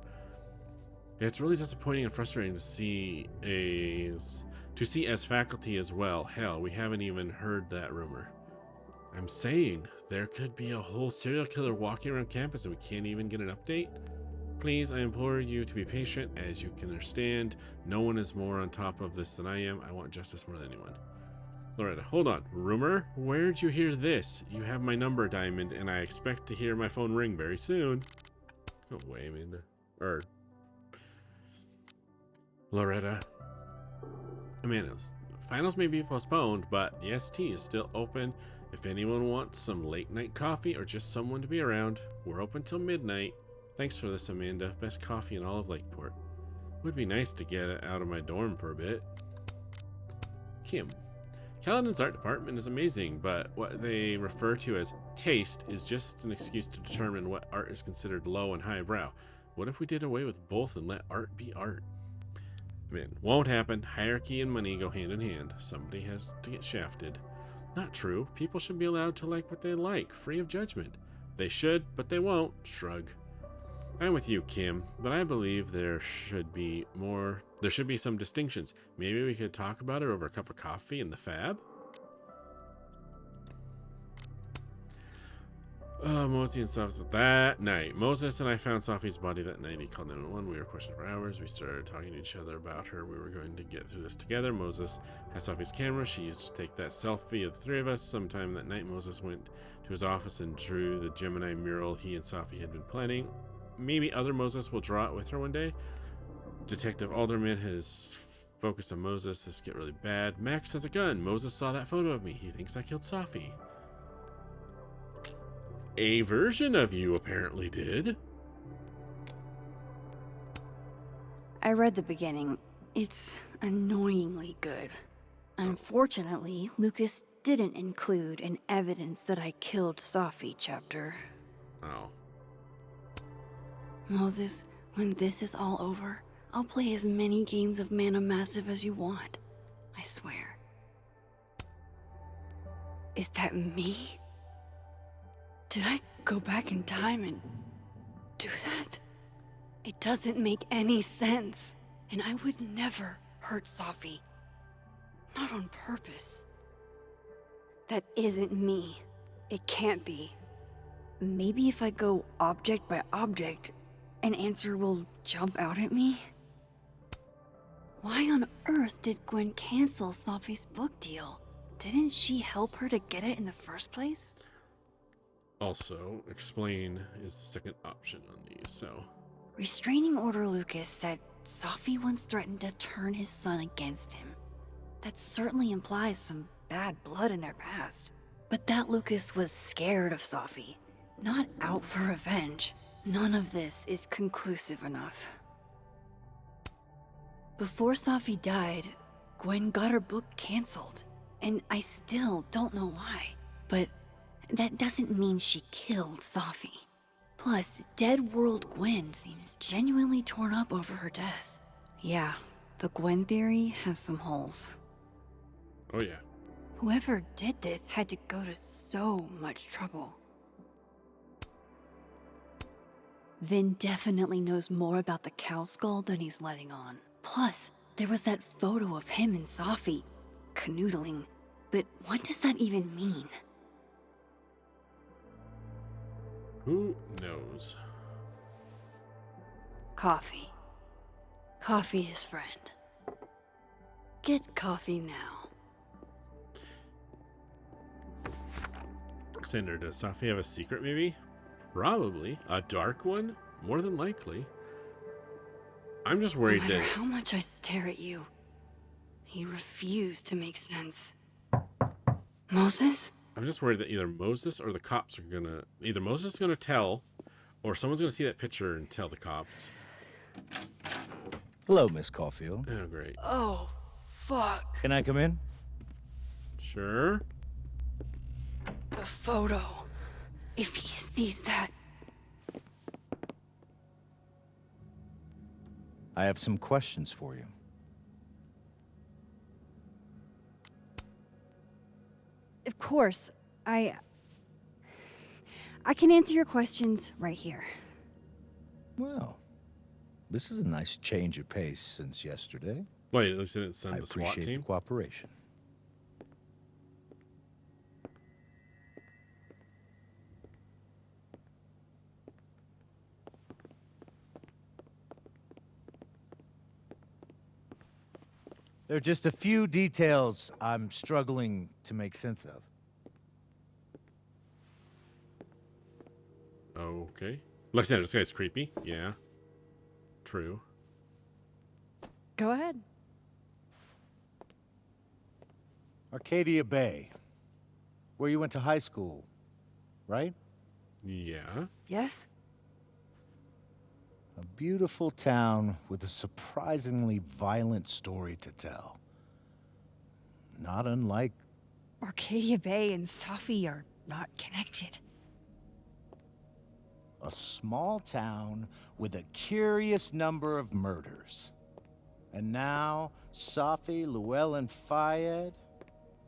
It's really disappointing and frustrating to see as faculty as well. Hell, we haven't even heard that rumor. I'm saying there could be a whole serial killer walking around campus and we can't even get an update. Please, I implore you to be patient. As you can understand, no one is more on top of this than I am. I want justice more than anyone. Loretta, hold on. Rumor? Where'd you hear this? You have my number, Diamond, and I expect to hear my phone ring very soon. Go away, Amanda. Loretta. Amanda's. Finals may be postponed, but the ST is still open. If anyone wants some late night coffee or just someone to be around, we're open till midnight. Thanks for this, Amanda. Best coffee in all of Lakeport. Would be nice to get out of my dorm for a bit. Kim. Kaladin's art department is amazing, but what they refer to as taste is just an excuse to determine what art is considered low and highbrow. What if we did away with both and let art be art? Man, won't happen. Hierarchy and money go hand in hand. Somebody has to get shafted. Not true. People should be allowed to like what they like, free of judgment. They should, but they won't. Shrug. I'm with you, Kim, but I believe there should be some distinctions. Maybe we could talk about it over a cup of coffee in the Fab? Mosey and Safi that night. Moses and I found Safi's body that night. He called 911. We were questioned for hours. We started talking to each other about her. We were going to get through this together. Moses has Safi's camera. She used to take that selfie of the three of us. Sometime that night, Moses went to his office and drew the Gemini mural he and Safi had been planning. Maybe other Moses will draw it with her one day. Detective Alderman has focused on Moses. This get really bad. Max has a gun. Moses saw that photo of me. He thinks I killed Safi. A version of you apparently did. I read the beginning. It's annoyingly good. Unfortunately, Lucas didn't include an evidence that I killed Safi chapter. Oh. Moses, when this is all over, I'll play as many games of Mana Massive as you want. I swear. Is that me? Did I go back in time and do that? It doesn't make any sense. And I would never hurt Safi. Not on purpose. That isn't me. It can't be. Maybe if I go object by object, an answer will jump out at me? Why on earth did Gwen cancel Safi's book deal? Didn't she help her to get it in the first place? Also, explain is the second option on these, so. Restraining Order Lucas said Safi once threatened to turn his son against him. That certainly implies some bad blood in their past. But that Lucas was scared of Safi, not out for revenge. None of this is conclusive enough. Before Safi died, Gwen got her book canceled, and I still don't know why. But that doesn't mean she killed Safi. Plus, Dead World Gwen seems genuinely torn up over her death. Yeah, the Gwen theory has some holes. Oh yeah. Whoever did this had to go to so much trouble. Vin definitely knows more about the cow skull than he's letting on. Plus, there was that photo of him and Safi canoodling. But what does that even mean? Who knows? Coffee. Coffee his friend. Get coffee now. Xander, does Safi have a secret maybe? Probably. A dark one? More than likely. I'm just worried No matter that... how much I stare at you, he refused to make sense. Moses? I'm just worried that either Moses or the cops are gonna... Either Moses is gonna tell, or someone's gonna see that picture and tell the cops. Hello, Miss Caulfield. Oh, great. Oh, fuck. Can I come in? Sure. The photo. If he sees that... I have some questions for you. Of course, I can answer your questions right here. Well, this is a nice change of pace since yesterday. Wait, at least they didn't I send the SWAT appreciate team? the cooperation. There are just a few details I'm struggling to make sense of. Okay. Alexander, this guy's creepy. Yeah. True. Go ahead. Arcadia Bay, where you went to high school, right? Yeah. Yes? A beautiful town with a surprisingly violent story to tell. Not unlike... Arcadia Bay and Safi are not connected. a small town with a curious number of murders. And now, Safi, Llewellyn Fayed,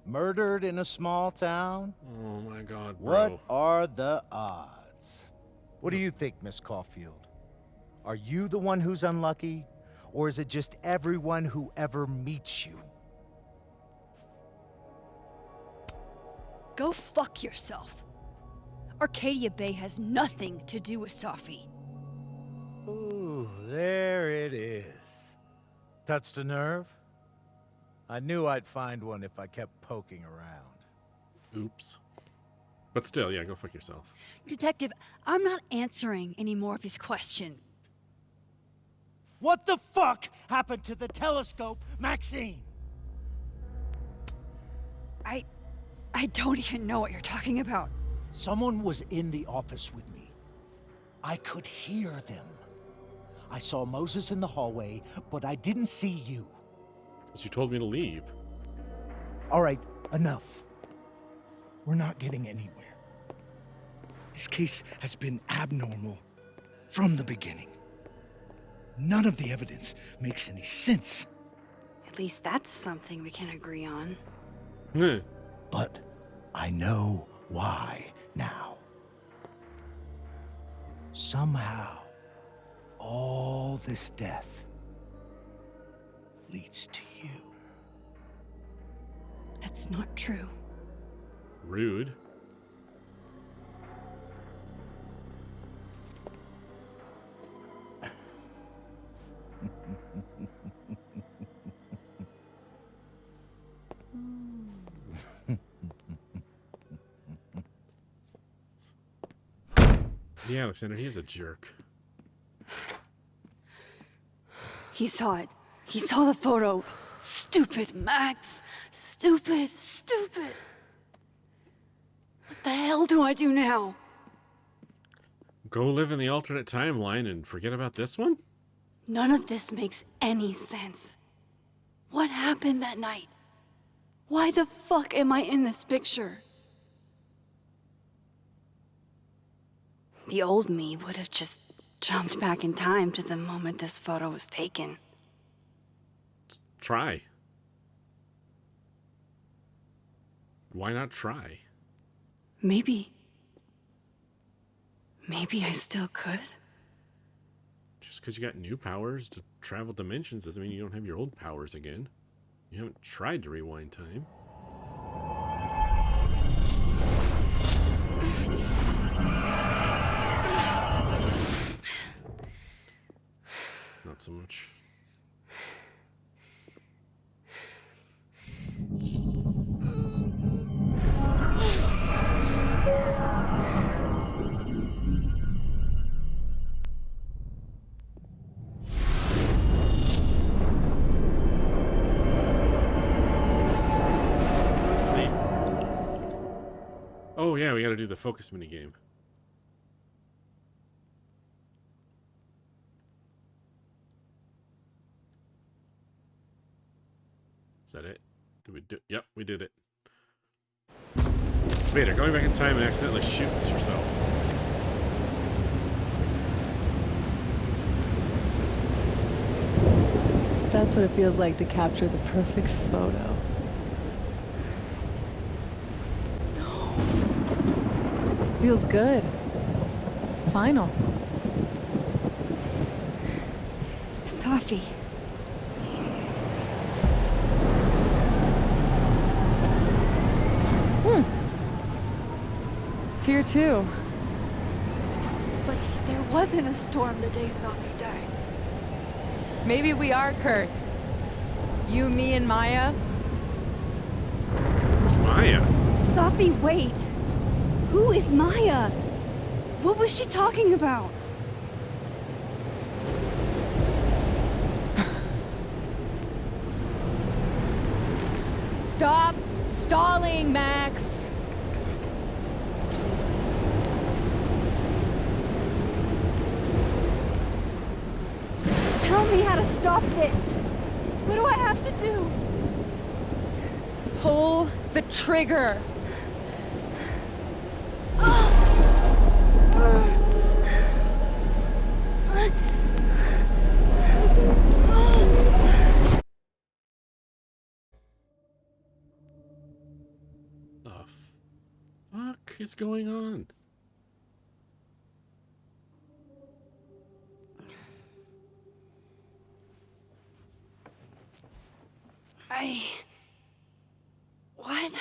murdered in a small town? Oh my god, bro. What are the odds? What do you think, Miss Caulfield? Are you the one who's unlucky? Or is it just everyone who ever meets you? Go fuck yourself. Arcadia Bay has nothing to do with Safi. Ooh, there it is. Touched a nerve? I knew I'd find one if I kept poking around. Oops. But still, yeah, go fuck yourself. Detective, I'm not answering any more of his questions. What the fuck happened to the telescope, Maxine? I don't even know what you're talking about. Someone was in the office with me. I could hear them. I saw Moses in the hallway, but I didn't see you. Because you told me to leave. All right, enough. We're not getting anywhere. This case has been abnormal from the beginning. None of the evidence makes any sense. At least that's something we can agree on. Meh. But I know why now. Somehow, all this death leads to you. That's not true. Rude. Yeah, Alexander, he's a jerk. He saw it. He saw the photo. Stupid, Max. Stupid, stupid. What the hell do I do now? Go live in the alternate timeline and forget about this one? None of this makes any sense. What happened that night? Why the fuck am I in this picture? The old me would have just jumped back in time to the moment this photo was taken. Try. Why not try? Maybe I still could. Just because you got new powers to travel dimensions doesn't mean you don't have your old powers again. You haven't tried to rewind time. Not so much. Oh yeah, we gotta do the focus minigame. Is that it? Did we do? Yep, we did it. Vader, going back in time and accidentally shoots yourself. So that's what it feels like to capture the perfect photo. Feels good. Final. Safi. It's here too. But there wasn't a storm the day Safi died. Maybe we are cursed. You, me, and Maya. Where's Maya? Safi, wait. Who is Maya? What was she talking about? Stop stalling, Max. Tell me how to stop this. What do I have to do? Pull the trigger. The fuck is going on? What?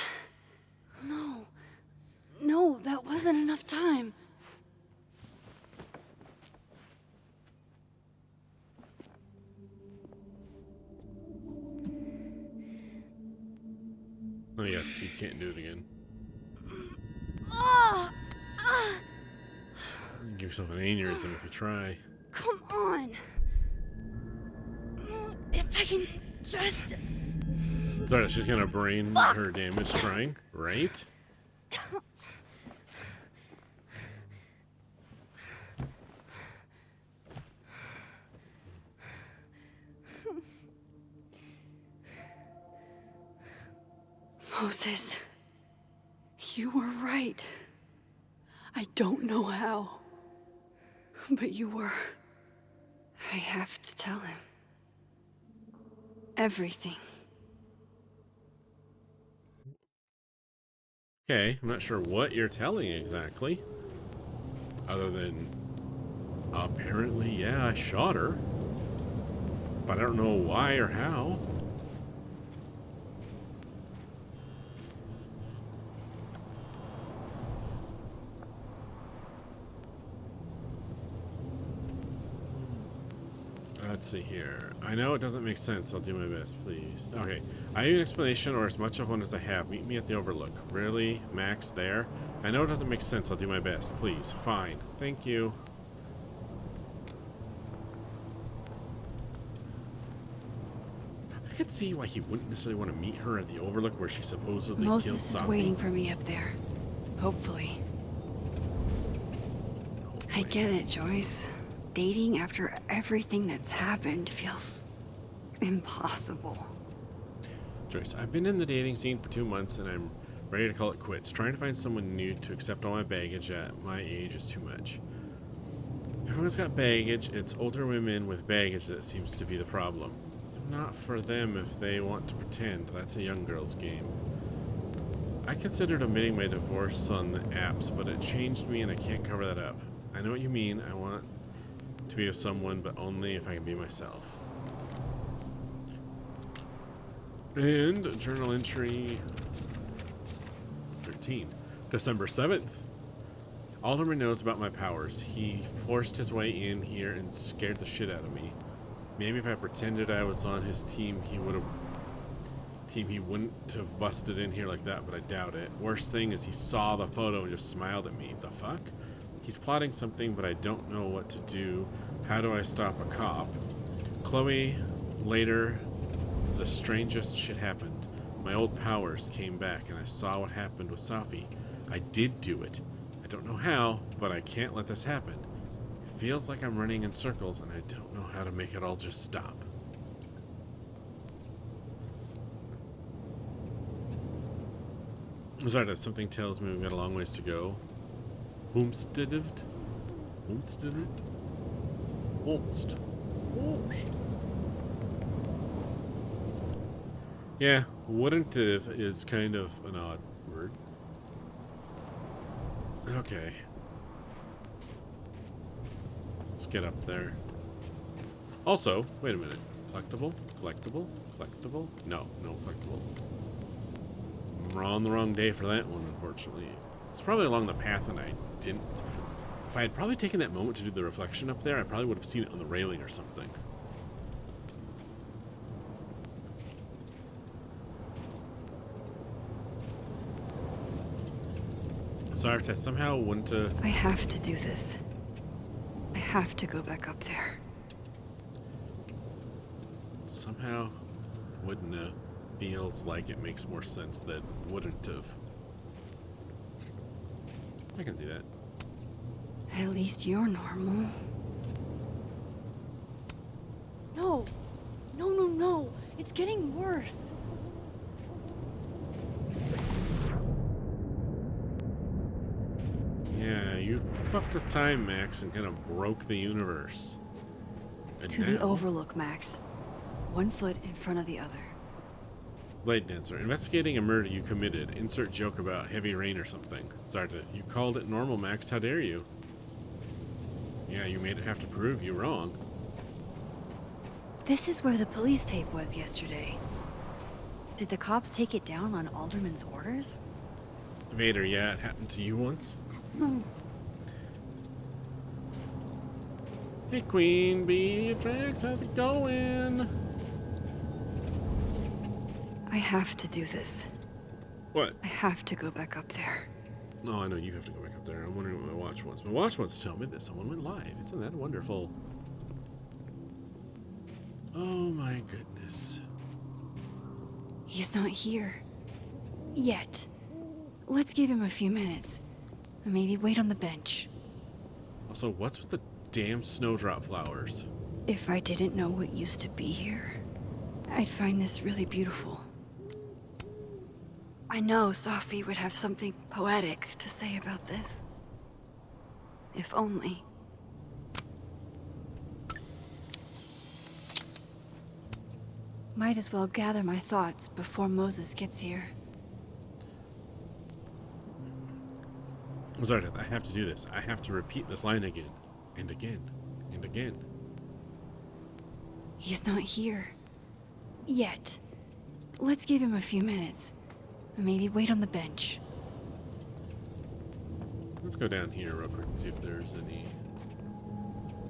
No, that wasn't enough time. Oh yes, you can't do it again. You give yourself an aneurysm if you try. Come on. If I can just... Sorry, she's gonna brain her damage trying, right? Moses, you were right. I don't know how, but you were. I have to tell him. Everything. Okay, I'm not sure what you're telling exactly. Other than, apparently, yeah, I shot her. But I don't know why or how. Let's see here. I know it doesn't make sense. I'll do my best, please. Okay. I need an explanation or as much of one as I have. Meet me at the Overlook. Really? Max there? I know it doesn't make sense. I'll do my best, please. Fine. Thank you. I could see why he wouldn't necessarily want to meet her at the Overlook where she supposedly killed Moses is Safi. waiting for me up there. Hopefully. I get it, Joyce. Dating after everything that's happened feels impossible. Joyce, I've been in the dating scene for 2 months and I'm ready to call it quits. Trying to find someone new to accept all my baggage at my age is too much. Everyone's got baggage. It's older women with baggage that seems to be the problem. Not for them if they want to pretend. That's a young girl's game. I considered omitting my divorce on the apps, but it changed me and I can't cover that up. I know what you mean. I want to be with someone, but only if I can be myself. And journal entry 13. December 7th. Alderman knows about my powers. He forced his way in here and scared the shit out of me. Maybe if I pretended I was on his team, he wouldn't have busted in here like that, but I doubt it. Worst thing is he saw the photo and just smiled at me. The fuck? He's plotting something, but I don't know what to do. How do I stop a cop? Chloe, later, the strangest shit happened. My old powers came back and I saw what happened with Safi. I did do it. I don't know how, but I can't let this happen. It feels like I'm running in circles and I don't know how to make it all just stop. Sorry, that something tells me we've got a long ways to go. Homesteaded? Yeah, wouldn't is kind of an odd word. Okay. Let's get up there. Also, wait a minute. Collectible? No, no collectible. We're on the wrong day for that one, unfortunately. It's probably along the path and I didn't. If I had probably taken that moment to do the reflection up there, I probably would have seen it on the railing or something. Sorry, I somehow want to... I have to do this. I have to go back up there. Somehow wouldn't have. Feels like it makes more sense than wouldn't have. I can see that. At least you're normal. No! No, no, no! It's getting worse! Yeah, you fucked with time, Max, and kind of broke the universe. And To the now- Overlook, Max. One foot in front of the other. Blade Dancer, investigating a murder you committed. Insert joke about heavy rain or something. Zarda, you called it normal, Max. How dare you? Yeah, you made it have to prove you wrong. This is where the police tape was yesterday. Did the cops take it down on Alderman's orders? Vader, yeah, it happened to you once. Hey, Queen Beatrix, how's it going? I have to do this. What? I have to go back up there. No, I know you have to go back up there. I'm wondering what my watch wants. My watch wants to tell me that someone went live. Isn't that wonderful? Oh my goodness. He's not here. Yet. Let's give him a few minutes. Maybe wait on the bench. Also, what's with the damn snowdrop flowers? If I didn't know what used to be here, I'd find this really beautiful. I know Safi would have something poetic to say about this. If only. Might as well gather my thoughts before Moses gets here. Zarda, I have to do this. I have to repeat this line again. And again. And again. He's not here. Yet. Let's give him a few minutes. Maybe wait on the bench. Let's go down here real quick and see if there's any...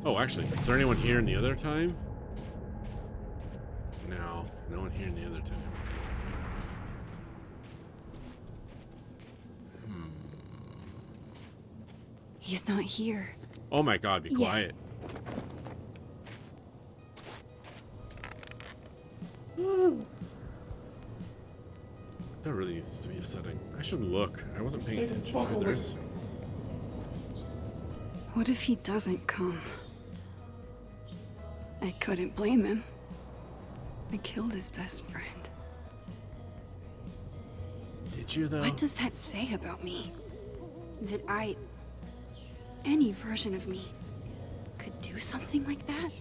Oh, actually, is there anyone here in the other time? No, no one here in the other time. He's not here. Oh my god, be Yeah. quiet. That really needs to be a setting. I should look. I wasn't paying attention. But there's... What if he doesn't come? I couldn't blame him. I killed his best friend. Did you, though? What does that say about me? That any version of me, could do something like that?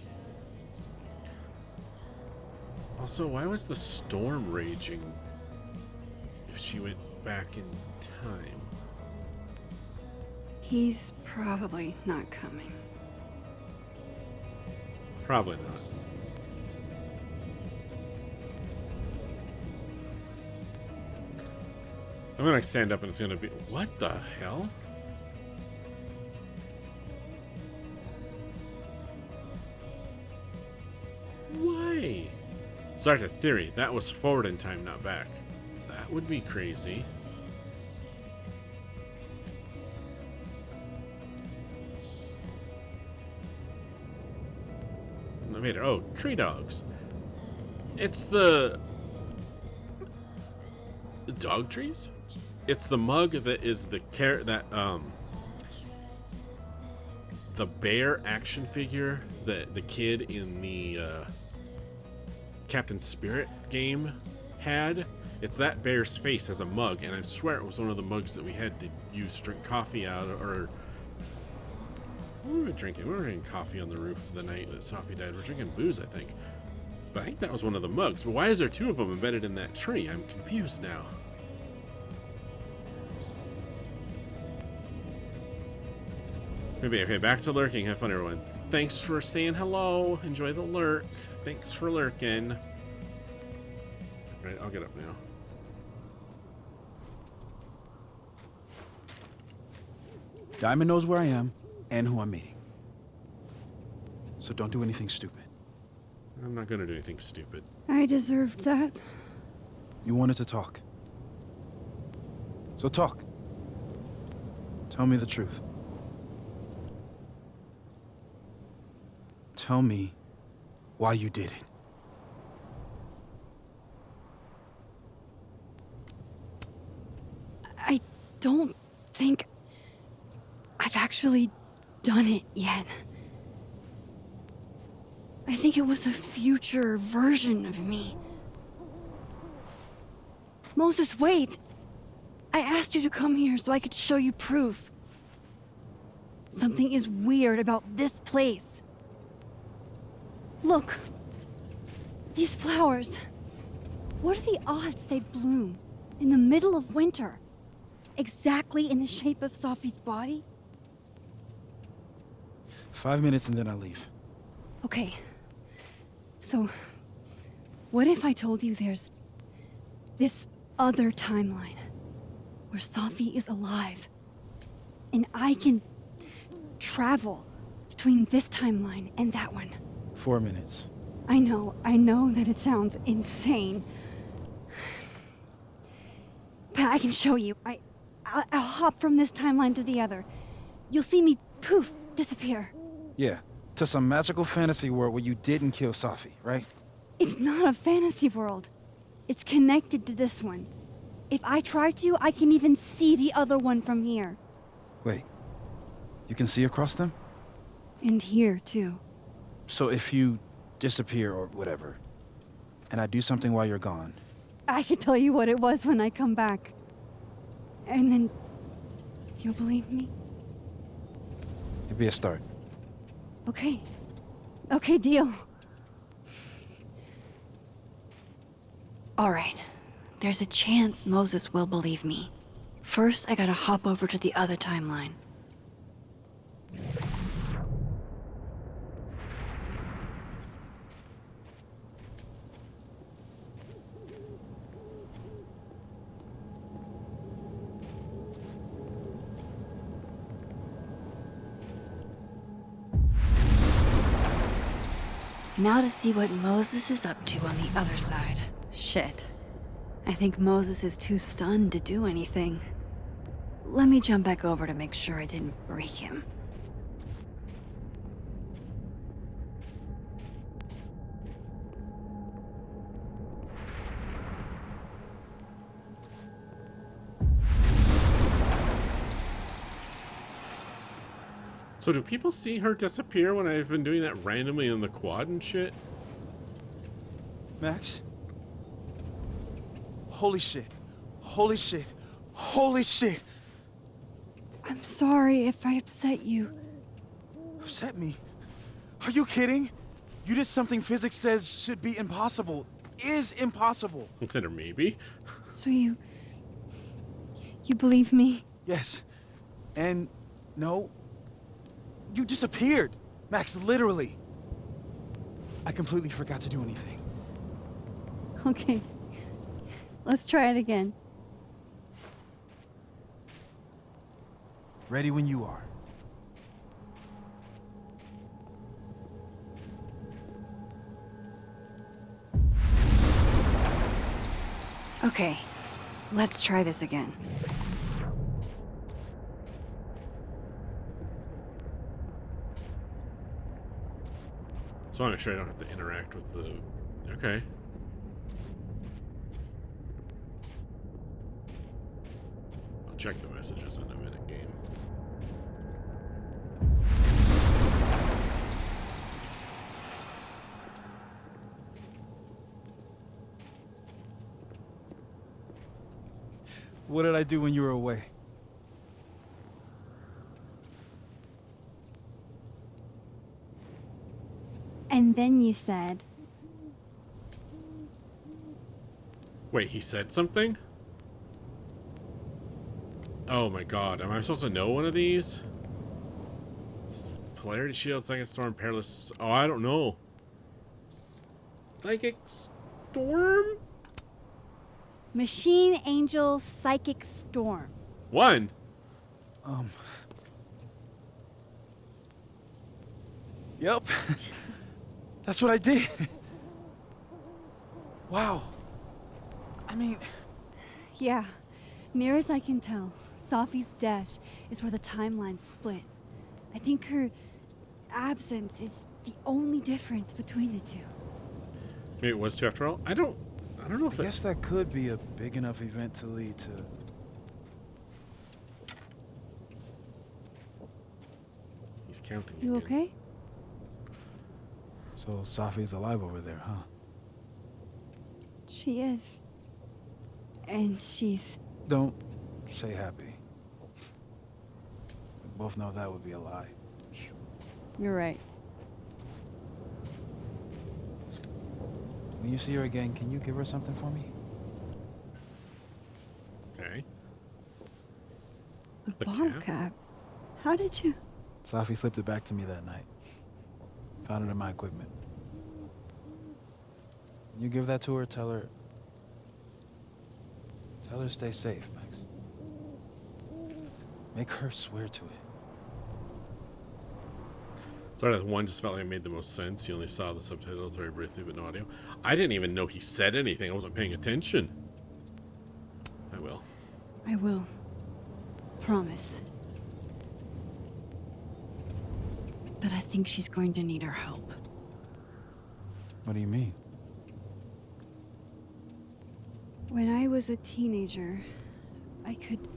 Also, why was the storm raging if she went back in time? He's probably not coming. Probably not. I'm gonna stand up and it's gonna be... What the hell? Why? Start a theory. That was forward in time, not back. That would be crazy. I made it. Oh, tree dogs. It's the dog trees? It's the mug that is the the bear action figure that the kid in the Captain Spirit game had. It's that bear's face as a mug, and I swear it was one of the mugs that we had to use to drink coffee out of, or what were we drinking? We were drinking coffee on the roof the night that Safi died. We're drinking booze, I think. But I think that was one of the mugs. But why is there two of them embedded in that tree? I'm confused now. Okay, back to lurking. Have fun, everyone. Thanks for saying hello. Enjoy the lurk. Thanks for lurking. Right, I'll get up now. Diamond knows where I am and who I'm meeting. So don't do anything stupid. I'm not gonna do anything stupid. I deserved that. You wanted to talk. So talk. Tell me the truth. Tell me why you did it. I don't think I've actually done it yet. I think it was a future version of me. Moses, wait! I asked you to come here so I could show you proof. Something is weird about this place. Look. These flowers. What are the odds they bloom in the middle of winter? Exactly in the shape of Safi's body? 5 minutes and then I leave. Okay. So, what if I told you there's this other timeline where Safi is alive and I can travel between this timeline and that one? 4 minutes. I know that it sounds insane. But I can show you. I'll hop from this timeline to the other. You'll see me, poof, disappear. Yeah, to some magical fantasy world where you didn't kill Safi, right? It's not a fantasy world. It's connected to this one. If I try to, I can even see the other one from here. Wait, you can see across them? And here, too. So if you disappear or whatever, and I do something while you're gone... I can tell you what it was when I come back. And then... you'll believe me? It'd be a start. Okay. Okay, deal. All right. There's a chance Moses will believe me. First, I gotta hop over to the other timeline. Now to see what Moses is up to on the other side. Shit. I think Moses is too stunned to do anything. Let me jump back over to make sure I didn't break him. So do people see her disappear when I've been doing that randomly in the quad and shit? Max? Holy shit. Holy shit. Holy shit. I'm sorry if I upset you. Upset me? Are you kidding? You did something physics says should be impossible. Is impossible. Consider maybe. So you believe me? Yes. And no. You disappeared. Max, literally. I completely forgot to do anything. Okay. Let's try it again. Ready when you are. Okay, let's try this again. So I want to make sure I don't have to interact with the... Okay. I'll check the messages in a minute, game. What did I do when you were away? And then you said, Wait, he said something? Oh my god, am I supposed to know one of these? It's Polarity Shield, Psychic Storm, Perilous... Oh, I don't know. Psychic Storm? Machine Angel Psychic Storm. One. Yep. That's what I did. Wow. I mean... Yeah, near as I can tell, Safi's death is where the timelines split. I think her absence is the only difference between the two. Maybe it was two after all? I don't know if I guess that could be a big enough event to lead to... He's counting You again. okay? So Safi's alive over there, huh? She is. And she's... Don't say happy. We both know that would be a lie. You're right. When you see her again, can you give her something for me? Okay. A The bomb cap? cap? How did you... Safi slipped it back to me that night. Found it in my equipment. When you give that to her, tell her to stay safe, Max. Make her swear to it. Sorry, that one just felt like it made the most sense. You only saw the subtitles very briefly, but no audio. I didn't even know he said anything. I wasn't paying attention. I will. I will. Promise. But I think she's going to need our help. What do you mean? When I was a teenager, I could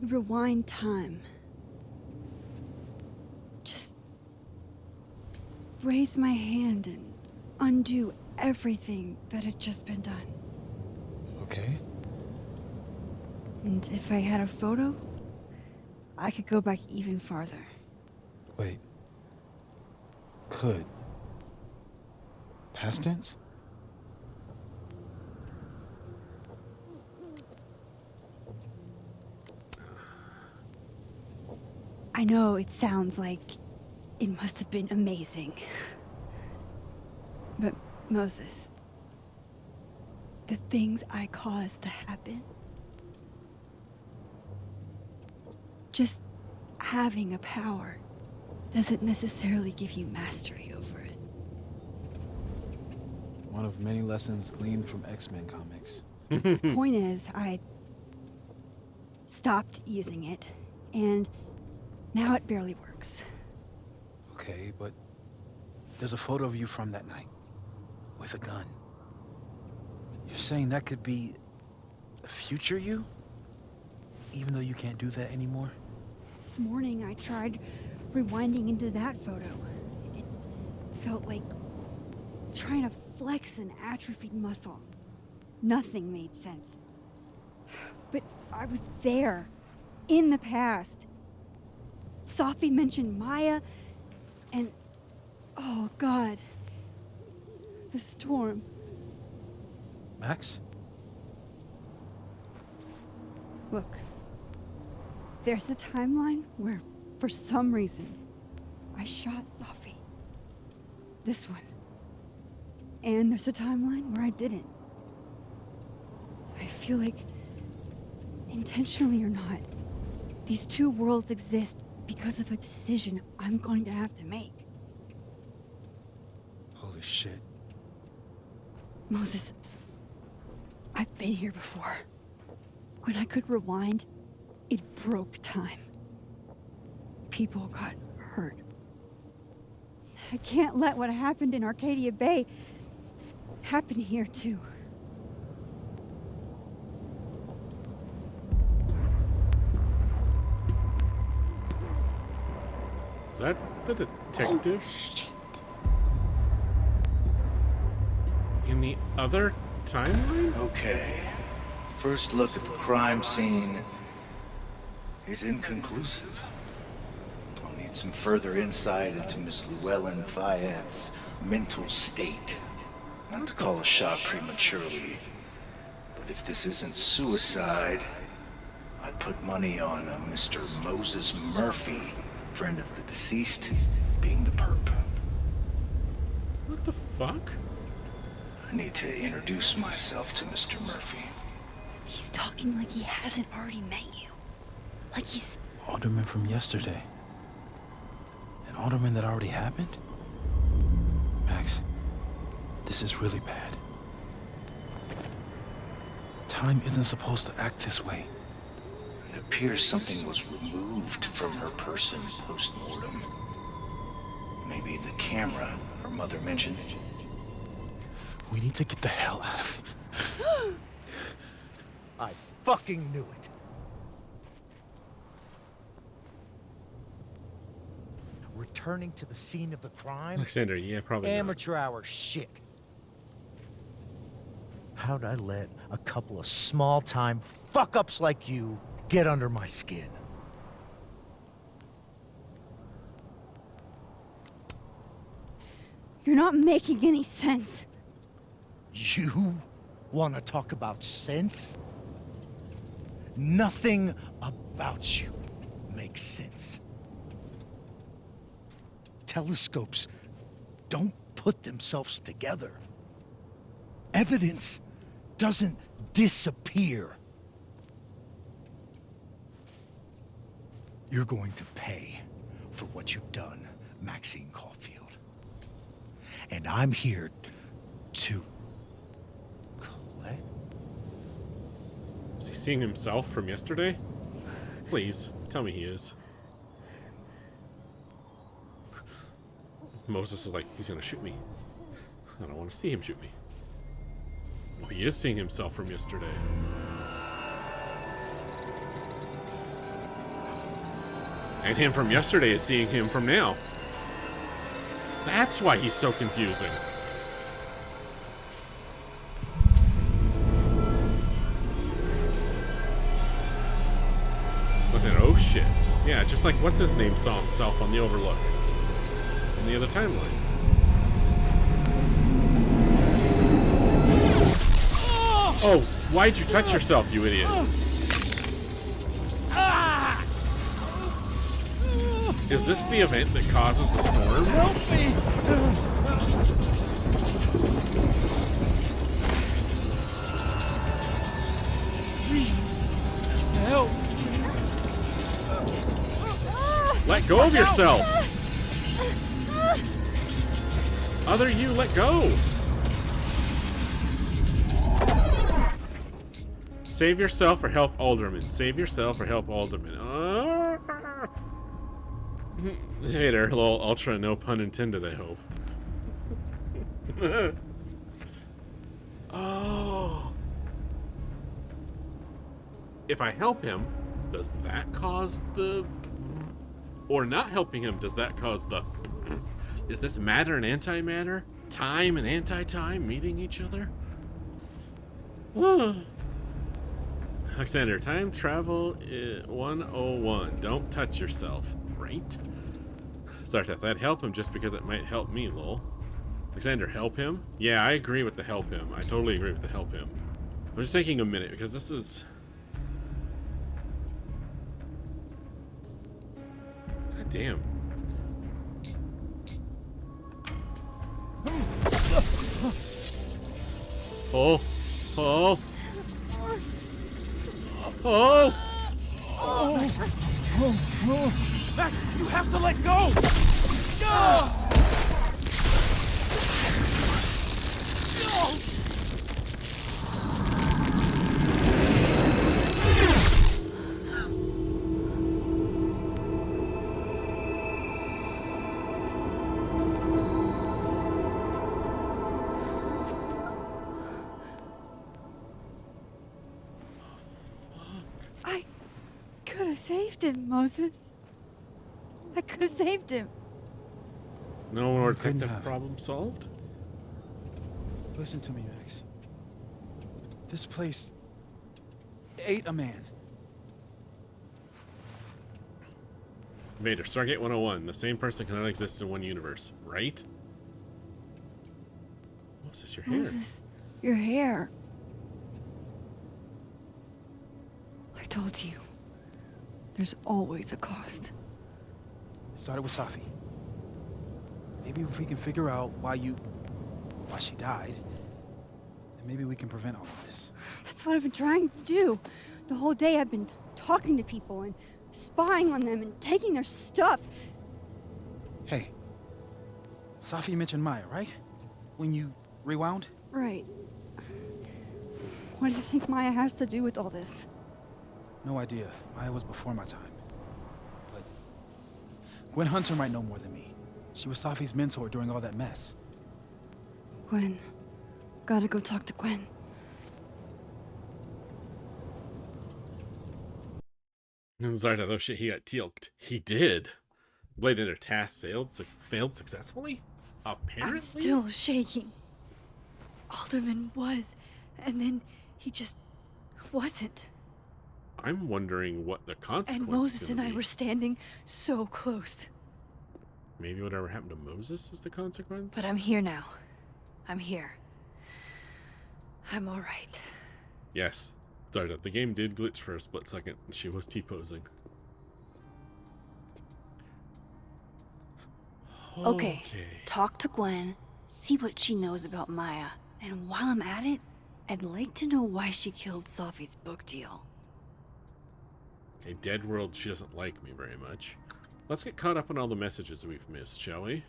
rewind time. Just raise my hand and undo everything that had just been done. Okay. And if I had a photo, I could go back even farther. Wait. Could. Past tense? I know it sounds like it must have been amazing. But Moses, the things I caused to happen, just having a power doesn't necessarily give you mastery over it. One of many lessons gleaned from X-Men comics. Point is, I stopped using it, and now it barely works. Okay, but there's a photo of you from that night. With a gun. You're saying that could be a future you? Even though you can't do that anymore? This morning I tried rewinding into that photo. It felt like trying to flex an atrophied muscle. Nothing made sense. But I was there, in the past. Safi mentioned Maya, and oh God, the storm. Max? Look, there's a timeline where, for some reason, I shot Safi. This one. And there's a timeline where I didn't. I feel like, intentionally or not, these two worlds exist because of a decision I'm going to have to make. Holy shit. Moses, I've been here before. When I could rewind, it broke time. People got hurt. I can't let what happened in Arcadia Bay happen here too. Is that the detective? Oh, shit. In the other timeline? Okay. First look at the crime scene is inconclusive. I'll need some further insight into Miss Llewellyn Fayette's mental state. Not to call a shot prematurely, but if this isn't suicide, I'd put money on a Mr. Moses Murphy, friend of the deceased, being the perp. What the fuck? I need to introduce myself to Mr. Murphy. He's talking like he hasn't already met you. Like he's... Alderman from yesterday. An alderman that already happened? Max, this is really bad. Time isn't supposed to act this way. It appears something was removed from her person post-mortem. Maybe the camera her mother mentioned. We need to get the hell out of here. I fucking knew it. Returning to the scene of the crime? Alexander, yeah, probably not. Amateur hour shit. How'd I let a couple of small-time fuck-ups like you get under my skin? You're not making any sense. You want to talk about sense? Nothing about you makes sense. Telescopes don't put themselves together. Evidence doesn't disappear. You're going to pay for what you've done, Maxine Caulfield. And I'm here to collect. Is he seeing himself from yesterday? Please, tell me he is. Moses is like, he's gonna shoot me. I don't want to see him shoot me. Oh, he is seeing himself from yesterday. And him from yesterday is seeing him from now. That's why he's so confusing. But then, oh shit. Yeah, just like what's his name saw himself on the Overlook. In the other timeline. Oh, why'd you touch yourself, you idiot? Is this the event that causes the storm? Help me! Help! Let go of yourself! Other you, let go! Save yourself or help Alderman. Save yourself or help Alderman. Hey there, little ultra, no pun intended, I hope. Oh. If I help him, does that cause the... Or not helping him, does that cause the... Is this matter and antimatter? time and anti-time meeting each other? Alexander, time travel 101. Don't touch yourself, right? Zarteth, I'd help him just because it might help me, lol. Alexander, help him? Yeah, I agree with the help him. I totally agree with the help him. I'm just taking a minute because this is... God damn. Oh! Oh! Oh! Max, you have to let go! I could have saved him, Moses. I could have saved him. No more You couldn't detective have. problem solved? Listen to me, Max. This place ate a man. Vader, Stargate 101. The same person cannot exist in one universe, right? Moses, your hair. Moses, your hair. I told you. There's always a cost. It started with Safi. Maybe if we can figure out why she died, then maybe we can prevent all of this. That's what I've been trying to do. The whole day I've been talking to people and spying on them and taking their stuff. Hey, Safi mentioned Maya, right? When you rewound? Right. What do you think Maya has to do with all this? No idea. Maya was before my time. But Gwen Hunter might know more than me. She was Safi's mentor during all that mess. Gwen. Gotta go talk to Gwen. Zarda, though shit, he got tealed. He did. Blade Ender task failed successfully? Apparently? I'm still shaking. Alderman was, and then he just wasn't. I'm wondering what the consequence And Moses and I be. were standing so close. Maybe whatever happened to Moses is the consequence? But I'm here now. I'm here. I'm all right. Yes. Zarda, the game did glitch for a split second. She was T-posing. Okay, talk to Gwen, see what she knows about Maya, and while I'm at it, I'd like to know why she killed Safi's book deal. Okay, Dead World, she doesn't like me very much. Let's get caught up on all the messages we've missed, shall we?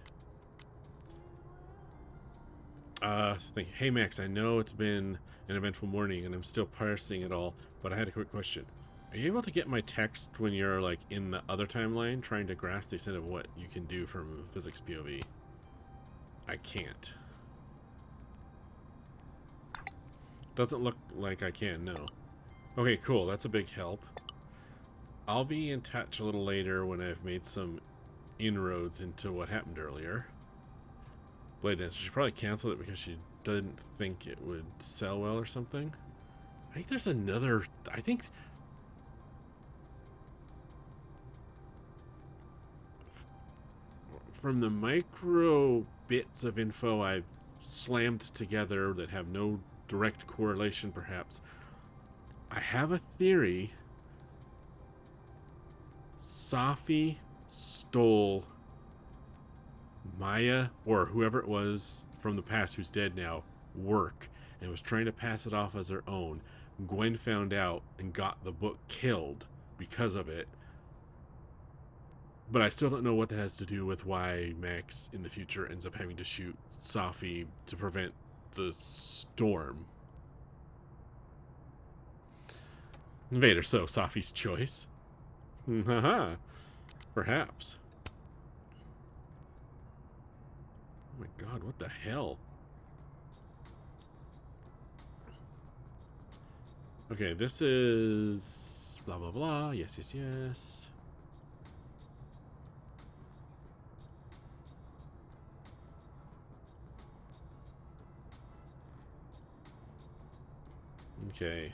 Hey Max, I know it's been an eventful morning and I'm still parsing it all, but I had a quick question. Are you able to get my text when you're like in the other timeline trying to grasp the extent of what you can do from a physics POV? I can't. Doesn't look like I can, no. Okay, cool, that's a big help. I'll be in touch a little later when I've made some inroads into what happened earlier. Blade Dancer, she probably canceled it because she didn't think it would sell well or something. I think there's another... I think... From the micro bits of info I've slammed together that have no direct correlation, perhaps, I have a theory Safi stole Maya, or whoever it was from the past who's dead now, work, and was trying to pass it off as her own. Gwen found out and got the book killed because of it. But I still don't know what that has to do with why Max in the future ends up having to shoot Safi to prevent the storm. Vader, so Safi's choice. Haha. Perhaps. Oh my god, what the hell? Okay, this is blah blah blah. Yes, yes, yes. Okay.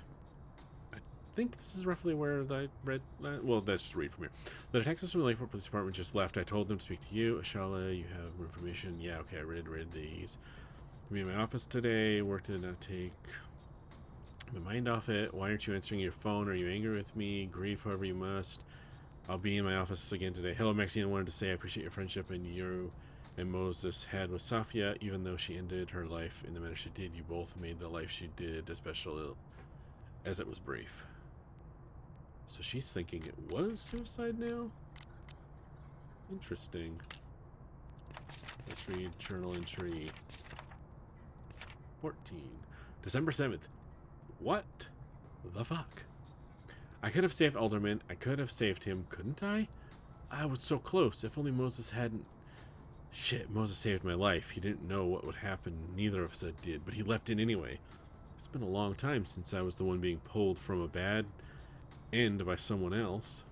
I think this is roughly where I read that. Well, let's just read from here. The detectives from the Lakeport Police Department just left. I told them to speak to you. Ashala, you have more information. Yeah, okay, I read these. I'll be in my office today. Work did not take my mind off it. Why aren't you answering your phone? Are you angry with me? Grieve however you must. I'll be in my office again today. Hello, Maxine. I wanted to say I appreciate your friendship and you and Moses had with Safia. Even though she ended her life in the manner she did, you both made the life she did as special as it was brief. So she's thinking it was suicide now? Interesting. Let's read journal entry 14. December 7th. What the fuck? I could have saved Alderman. I could have saved him, couldn't I? I was so close. If only Moses hadn't... Shit, Moses saved my life. He didn't know what would happen. Neither of us did, but he leapt in anyway. It's been a long time since I was the one being pulled from a bad end by someone else.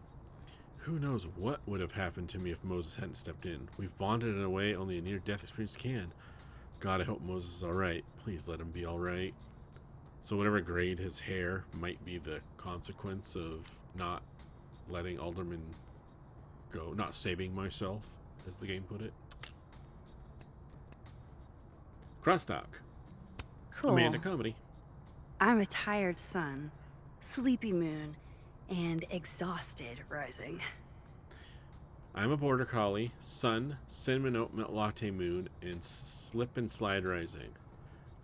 Who knows what would have happened to me if Moses hadn't stepped in. We've bonded in a way only a near-death experience can. God, I hope Moses is alright. Please let him be alright. So whatever grade his hair might be the consequence of not letting Alderman go. Not saving myself, as the game put it. Crosstalk. Cool. Amanda Comedy. I'm a tired sun, sleepy moon, and exhausted rising. I'm a border collie, sun, cinnamon oat milk latte moon, and slip and slide rising.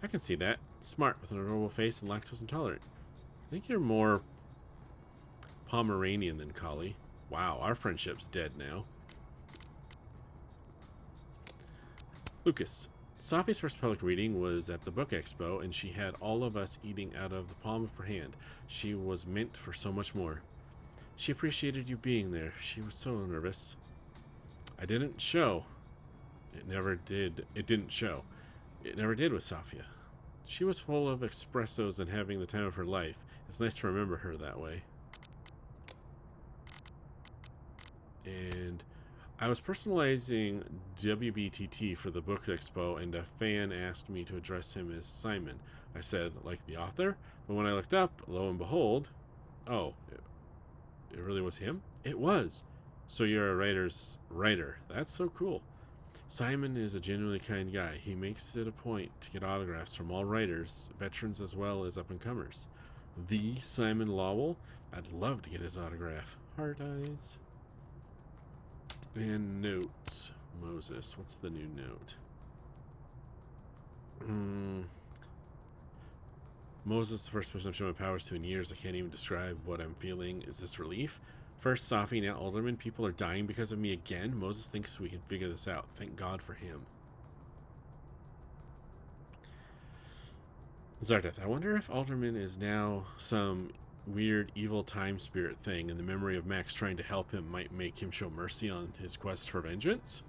I can see that. Smart, with an adorable face and lactose intolerant. I think you're more Pomeranian than collie. Wow, our friendship's dead now. Lucas. Safi's first public reading was at the book expo, and she had all of us eating out of the palm of her hand. She was meant for so much more. She appreciated you being there. She was so nervous. I didn't show. It never did. It didn't show. It never did with Safia. She was full of espressos and having the time of her life. It's nice to remember her that way. And I was personalizing WBTT for the book expo, and a fan asked me to address him as Simon. I said, like the author, but when I looked up, lo and behold, oh, it really was him? It was. So you're a writer's writer. That's so cool. Simon is a genuinely kind guy. He makes it a point to get autographs from all writers, veterans as well as up-and-comers. The Simon Lowell? I'd love to get his autograph. Heart eyes. And notes. Moses. What's the new note? Moses, the first person I've shown my powers to in years. I can't even describe what I'm feeling. Is this relief? First Safi, now Alderman. People are dying because of me again. Moses thinks we can figure this out. Thank God for him. Zardath, I wonder if Alderman is now some weird evil time spirit thing, and the memory of Max trying to help him might make him show mercy on his quest for vengeance?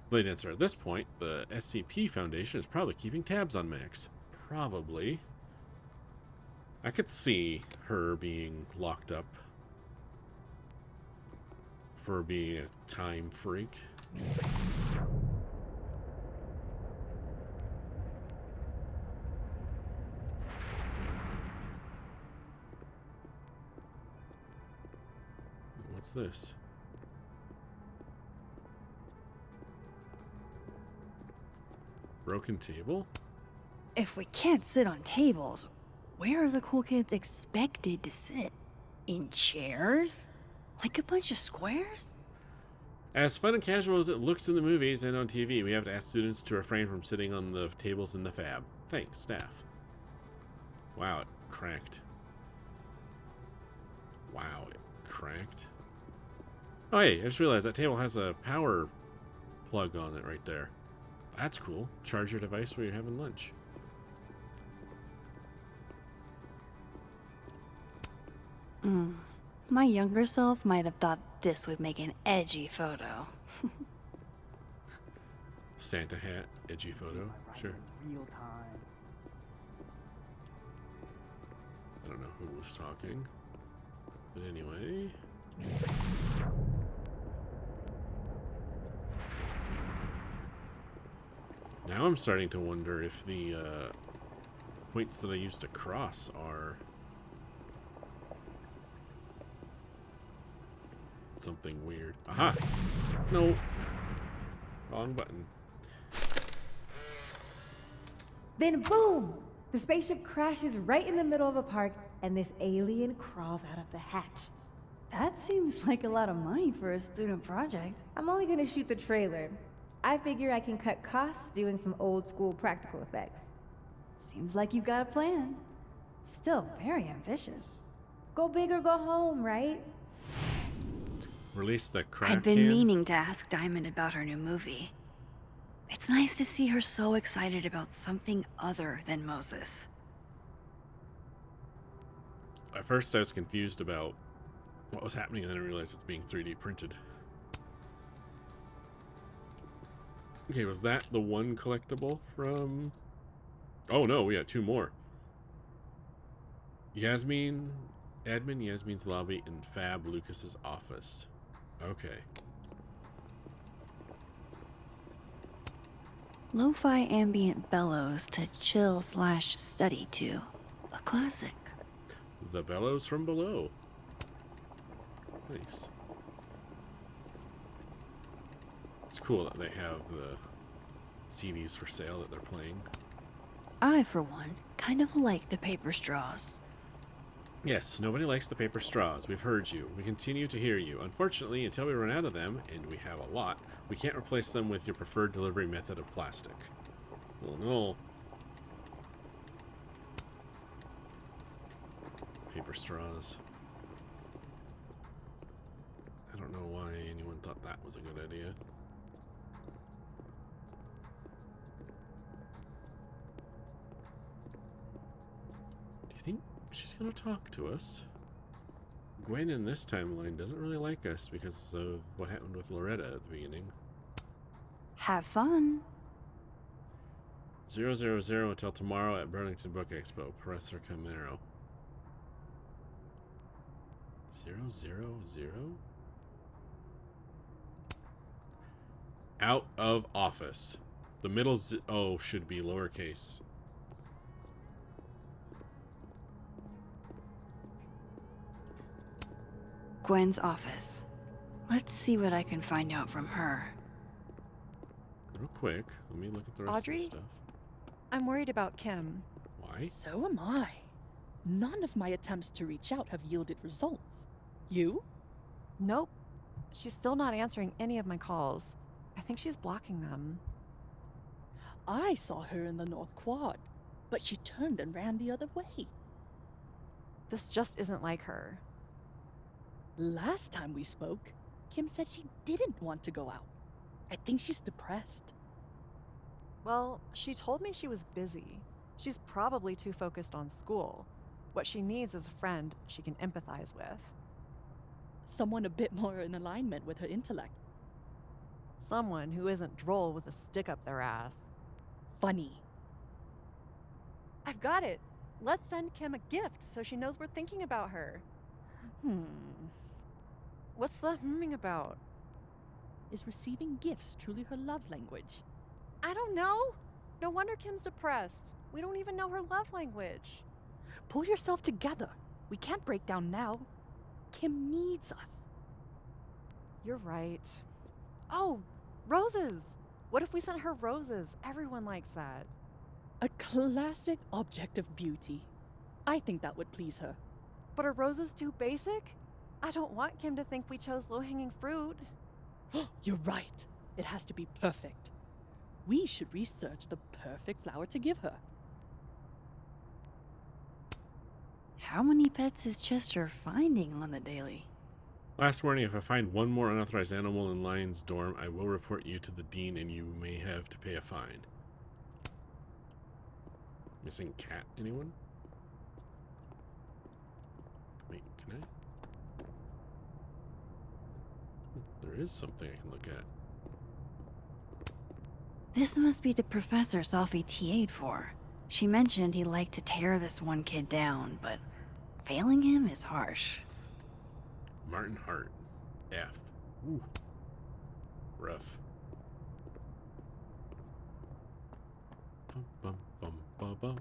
Late answer. At this point, the SCP Foundation is probably keeping tabs on Max. Probably. I could see her being locked up for being a time freak. What's this? Broken table? If we can't sit on tables, where are the cool kids expected to sit? In chairs? Like a bunch of squares? As fun and casual as it looks in the movies and on TV, we have to ask students to refrain from sitting on the tables in the fab. Thanks, staff. Wow, it cracked. Wow, it cracked. Oh, hey, I just realized that table has a power plug on it right there. That's cool. Charge your device while you're having lunch. My younger self might have thought this would make an edgy photo. Santa hat, edgy photo, sure. I don't know who was talking, but anyway. Now I'm starting to wonder if the points that I used to cross are something weird. Aha! No. Wrong button. Then boom! The spaceship crashes right in the middle of a park, and this alien crawls out of the hatch. That seems like a lot of money for a student project. I'm only gonna shoot the trailer. I figure I can cut costs doing some old school practical effects. Seems like you got a plan. Still very ambitious. Go big or go home, right? Release the crack I'd been can. meaning to ask Diamond about her new movie. It's nice to see her so excited about something other than Moses. At first I was confused about what was happening, and then I realized it's being 3D printed. Okay, was that the one collectible from... Oh no, we got 2 more. Admin Yasmin's lobby, and Fab Lucas's office. Okay. Lo-fi ambient bellows to chill/study to. A classic. The bellows from below. Nice. It's cool that they have the CDs for sale that they're playing. I, for one, kind of like the paper straws. Yes, nobody likes the paper straws. We've heard you. We continue to hear you. Unfortunately, until we run out of them, and we have a lot, we can't replace them with your preferred delivery method of plastic. Well, no. Paper straws. I don't know why anyone thought that was a good idea. Do you think she's gonna talk to us? Gwen in this timeline doesn't really like us because of what happened with Loretta at the beginning. Have fun. 000 until tomorrow at Burlington Book Expo. Professor Camaro. 000? Out of office. The middle O should be lowercase. Gwen's office. Let's see what I can find out from her. Real quick, let me look at the rest Audrey? of the stuff. I'm worried about Kim. Why? So am I. None of my attempts to reach out have yielded results. You? Nope. She's still not answering any of my calls. I think she's blocking them. I saw her in the North Quad, but she turned and ran the other way. This just isn't like her. Last time we spoke, Kim said she didn't want to go out. I think she's depressed. Well, she told me she was busy. She's probably too focused on school. What she needs is a friend she can empathize with. Someone a bit more in alignment with her intellect. Someone who isn't droll with a stick up their ass. Funny. I've got it. Let's send Kim a gift so she knows we're thinking about her. What's the humming about? Is receiving gifts truly her love language? I don't know. No wonder Kim's depressed. We don't even know her love language. Pull yourself together. We can't break down now. Kim needs us. You're right. Oh, roses. What if we sent her roses? Everyone likes that. A classic object of beauty. I think that would please her. But are roses too basic? I don't want Kim to think we chose low-hanging fruit. You're right. It has to be perfect. We should research the perfect flower to give her. How many pets is Chester finding on the daily? Last warning, if I find one more unauthorized animal in Lion's dorm, I will report you to the dean and you may have to pay a fine. Missing cat, anyone? Wait, can I? There is something I can look at. This must be the professor Safi TA'd for. She mentioned he liked to tear this one kid down, but failing him is harsh. Martin Hart. F. Ooh. Rough. Bum, bum, bum, bum, bum.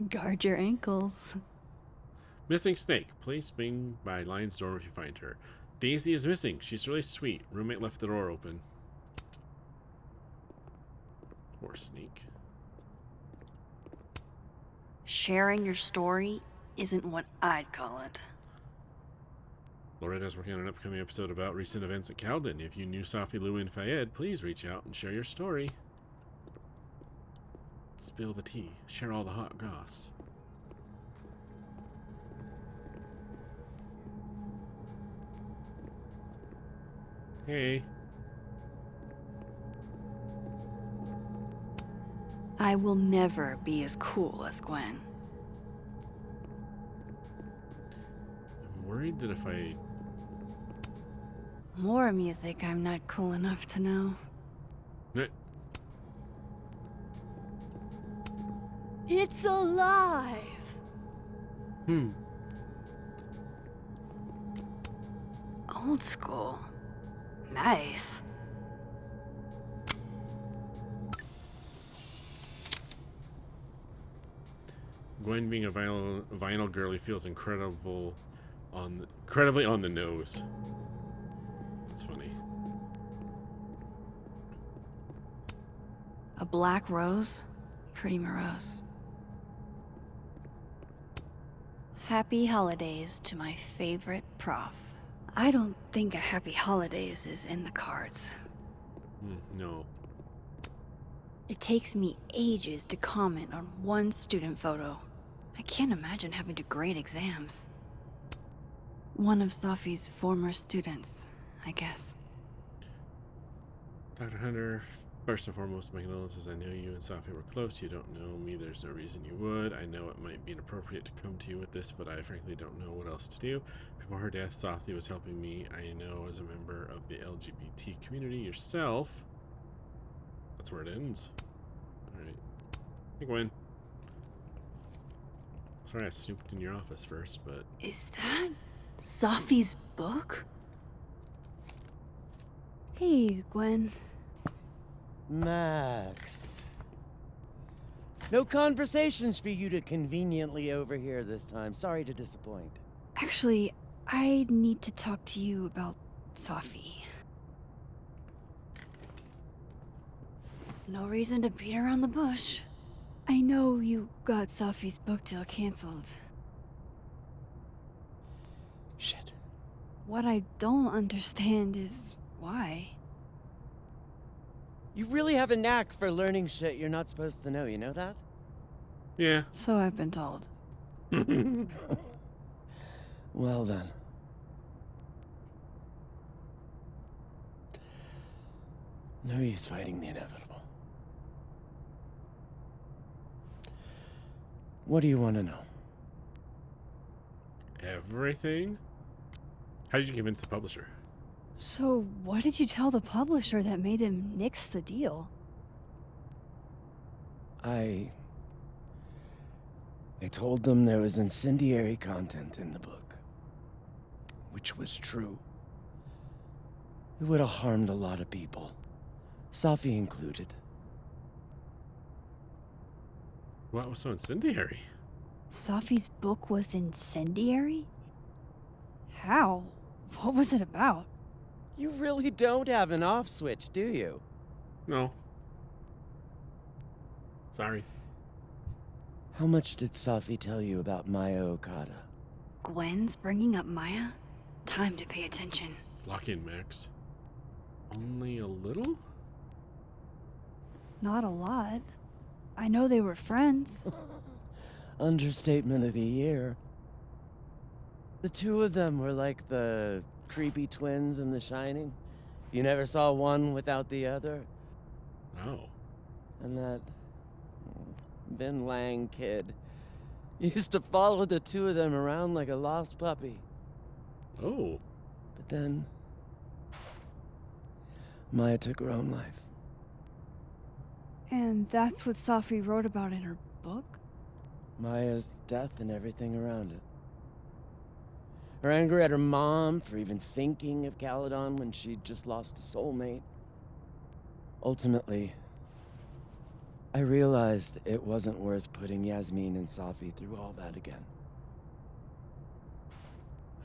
Guard your ankles. Missing snake. Please swing by Lion's door if you find her. Daisy is missing. She's really sweet. Roommate left the door open. Poor snake. Sharing your story isn't what I'd call it. Loretta's working on an upcoming episode about recent events at Caldon. If you knew Safi, Lou, and Fayed, please reach out and share your story. Spill the tea. Share all the hot goss. Hey. I will never be as cool as Gwen. I'm worried that if I... More music I'm not cool enough to know. It's alive! Old school. Nice. Gwen being a vinyl girly feels incredibly on the nose. That's funny. A black rose? Pretty morose. Happy holidays to my favorite prof. I don't think a happy holidays is in the cards. No. It takes me ages to comment on one student photo. I can't imagine having to grade exams. One of Safi's former students, I guess. Dr. Hunter, first and foremost, my condolences. I know you and Safi were close. You don't know me. There's no reason you would. I know it might be inappropriate to come to you with this, but I frankly don't know what else to do. Before her death, Safi was helping me. I know as a member of the LGBT community yourself. That's where it ends. Alright. Hey, Gwen. Sorry I snooped in your office first, but... Is that Safi's book? Hey, Gwen. Max. No conversations for you to conveniently overhear this time. Sorry to disappoint. Actually, I need to talk to you about Safi. No reason to beat around the bush. I know you got Safi's book deal canceled. Shit. What I don't understand is why. You really have a knack for learning shit you're not supposed to know, you know that? Yeah. So I've been told. Well then. No use fighting the inevitable. What do you want to know? Everything? How did you convince the publisher? So what did you tell the publisher that made them nix the deal? I told them there was incendiary content in the book. Which was true. It would have harmed a lot of people. Safi included. What was so incendiary? Safi's book was incendiary? How? What was it about? You really don't have an off switch, do you? No. Sorry. How much did Safi tell you about Maya Okada? Gwen's bringing up Maya? Time to pay attention. Lock in, Max. Only a little? Not a lot. I know they were friends. Understatement of the year. The two of them were like the creepy twins in The Shining. You never saw one without the other. Oh. And that Vin Lang kid used to follow the two of them around like a lost puppy. Oh. But then Maya took her own life. And that's what Safi wrote about in her book? Maya's death and everything around it. Her anger at her mom for even thinking of Caledon when she'd just lost a soulmate. Ultimately, I realized it wasn't worth putting Yasmin and Safi through all that again.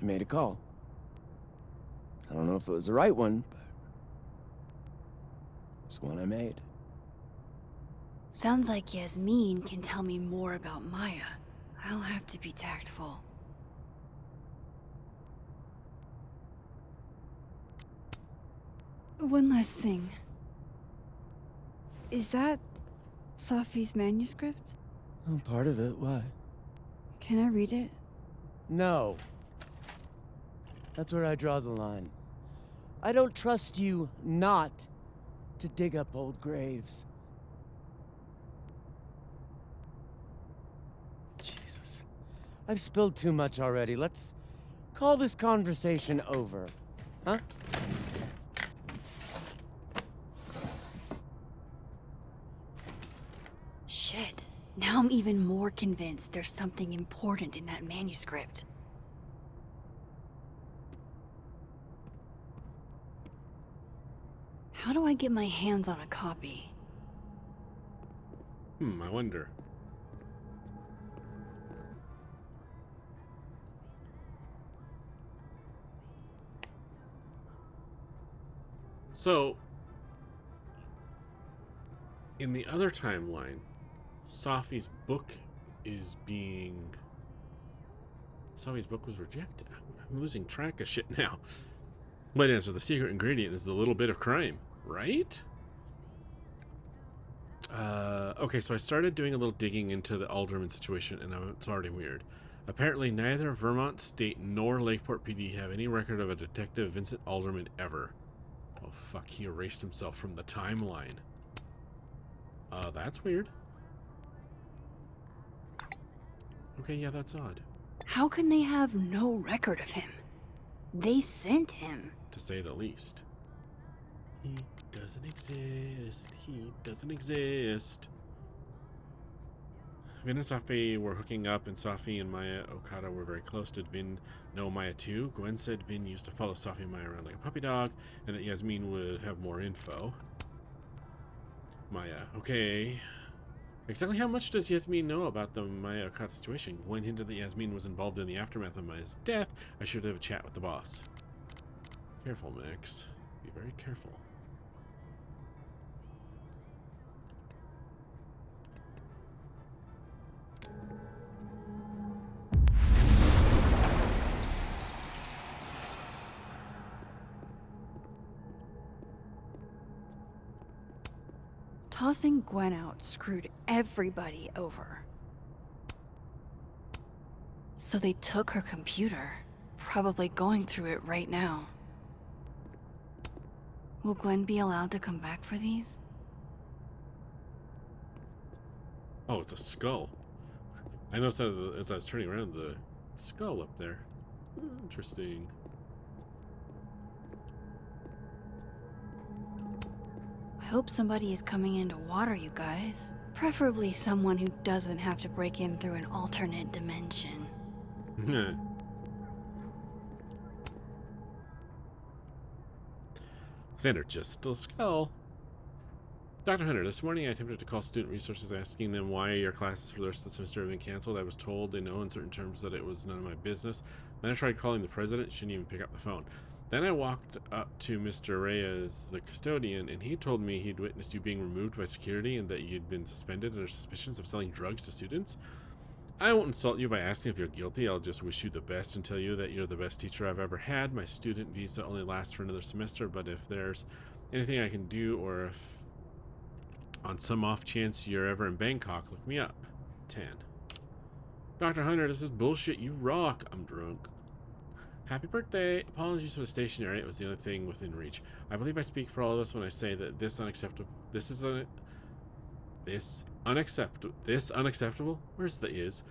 I made a call. I don't know if it was the right one, but it's one I made. Sounds like Yasmin can tell me more about Maya. I'll have to be tactful. One last thing. Is that Safi's manuscript? Oh, part of it. Why? Can I read it? No. That's where I draw the line. I don't trust you not to dig up old graves. Jesus. I've spilled too much already. Let's call this conversation over. Huh? Shit. Now I'm even more convinced there's something important in that manuscript. How do I get my hands on a copy? I wonder. So, in the other timeline, Safi's book was rejected. I'm losing track of shit now. But answer, the secret ingredient is the little bit of crime, right? Okay, so I started doing a little digging into the Alderman situation, and it's already weird. Apparently, neither Vermont State nor Lakeport PD have any record of a Detective Vincent Alderman ever. Oh fuck, he erased himself from the timeline. That's weird. Okay, yeah, that's odd. How can they have no record of him? They sent him. To say the least. He doesn't exist. He doesn't exist. Vin and Safi were hooking up, and Safi and Maya Okada were very close. Did Vin know Maya too? Gwen said Vin used to follow Safi and Maya around like a puppy dog, and that Yasmin would have more info. Maya, okay. Exactly how much does Yasmin know about the Maya Okada situation? Gwen hinted that Yasmin was involved in the aftermath of Maya's death. I should have a chat with the boss. Careful, Max. Be very careful. Tossing Gwen out screwed everybody over. So they took her computer, probably going through it right now. Will Gwen be allowed to come back for these? Oh, it's a skull. I noticed that as I was turning around, the skull up there. Interesting. I hope somebody is coming in to water you guys. Preferably someone who doesn't have to break in through an alternate dimension. Xander, just still skull. Dr. Hunter, this morning I attempted to call student resources asking them why your classes for the rest of the semester have been canceled. I was told they know in certain terms that it was none of my business. Then I tried calling the president. She didn't even pick up the phone. Then I walked up to Mr. Reyes, the custodian, and he told me he'd witnessed you being removed by security and that you'd been suspended under suspicions of selling drugs to students. I won't insult you by asking if you're guilty. I'll just wish you the best and tell you that you're the best teacher I've ever had. My student visa only lasts for another semester, but if there's anything I can do, or if on some off chance you're ever in Bangkok, look me up. 10. Dr. Hunter, this is bullshit. You rock. I'm drunk. Happy birthday. Apologies for the stationery. It was the only thing within reach. I believe I speak for all of us when I say that this unacceptable. Where's the is?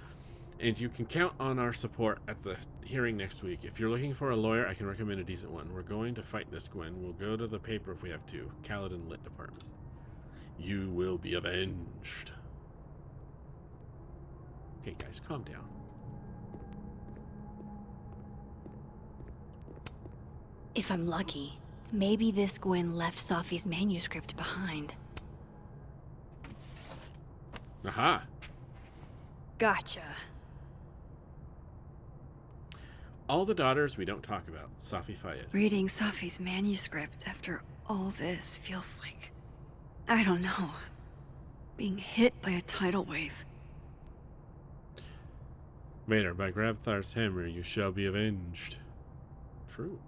And you can count on our support at the hearing next week. If you're looking for a lawyer, I can recommend a decent one. We're going to fight this, Gwen. We'll go to the paper if we have to. Caledon Lit Department. You will be avenged. Okay, guys, calm down. If I'm lucky, maybe this Gwen left Safi's manuscript behind. Aha! Gotcha. All the daughters we don't talk about. Safi Fayed. Reading Safi's manuscript after all this feels like, I don't know, being hit by a tidal wave. Vader, by Grabthar's hammer you shall be avenged. True.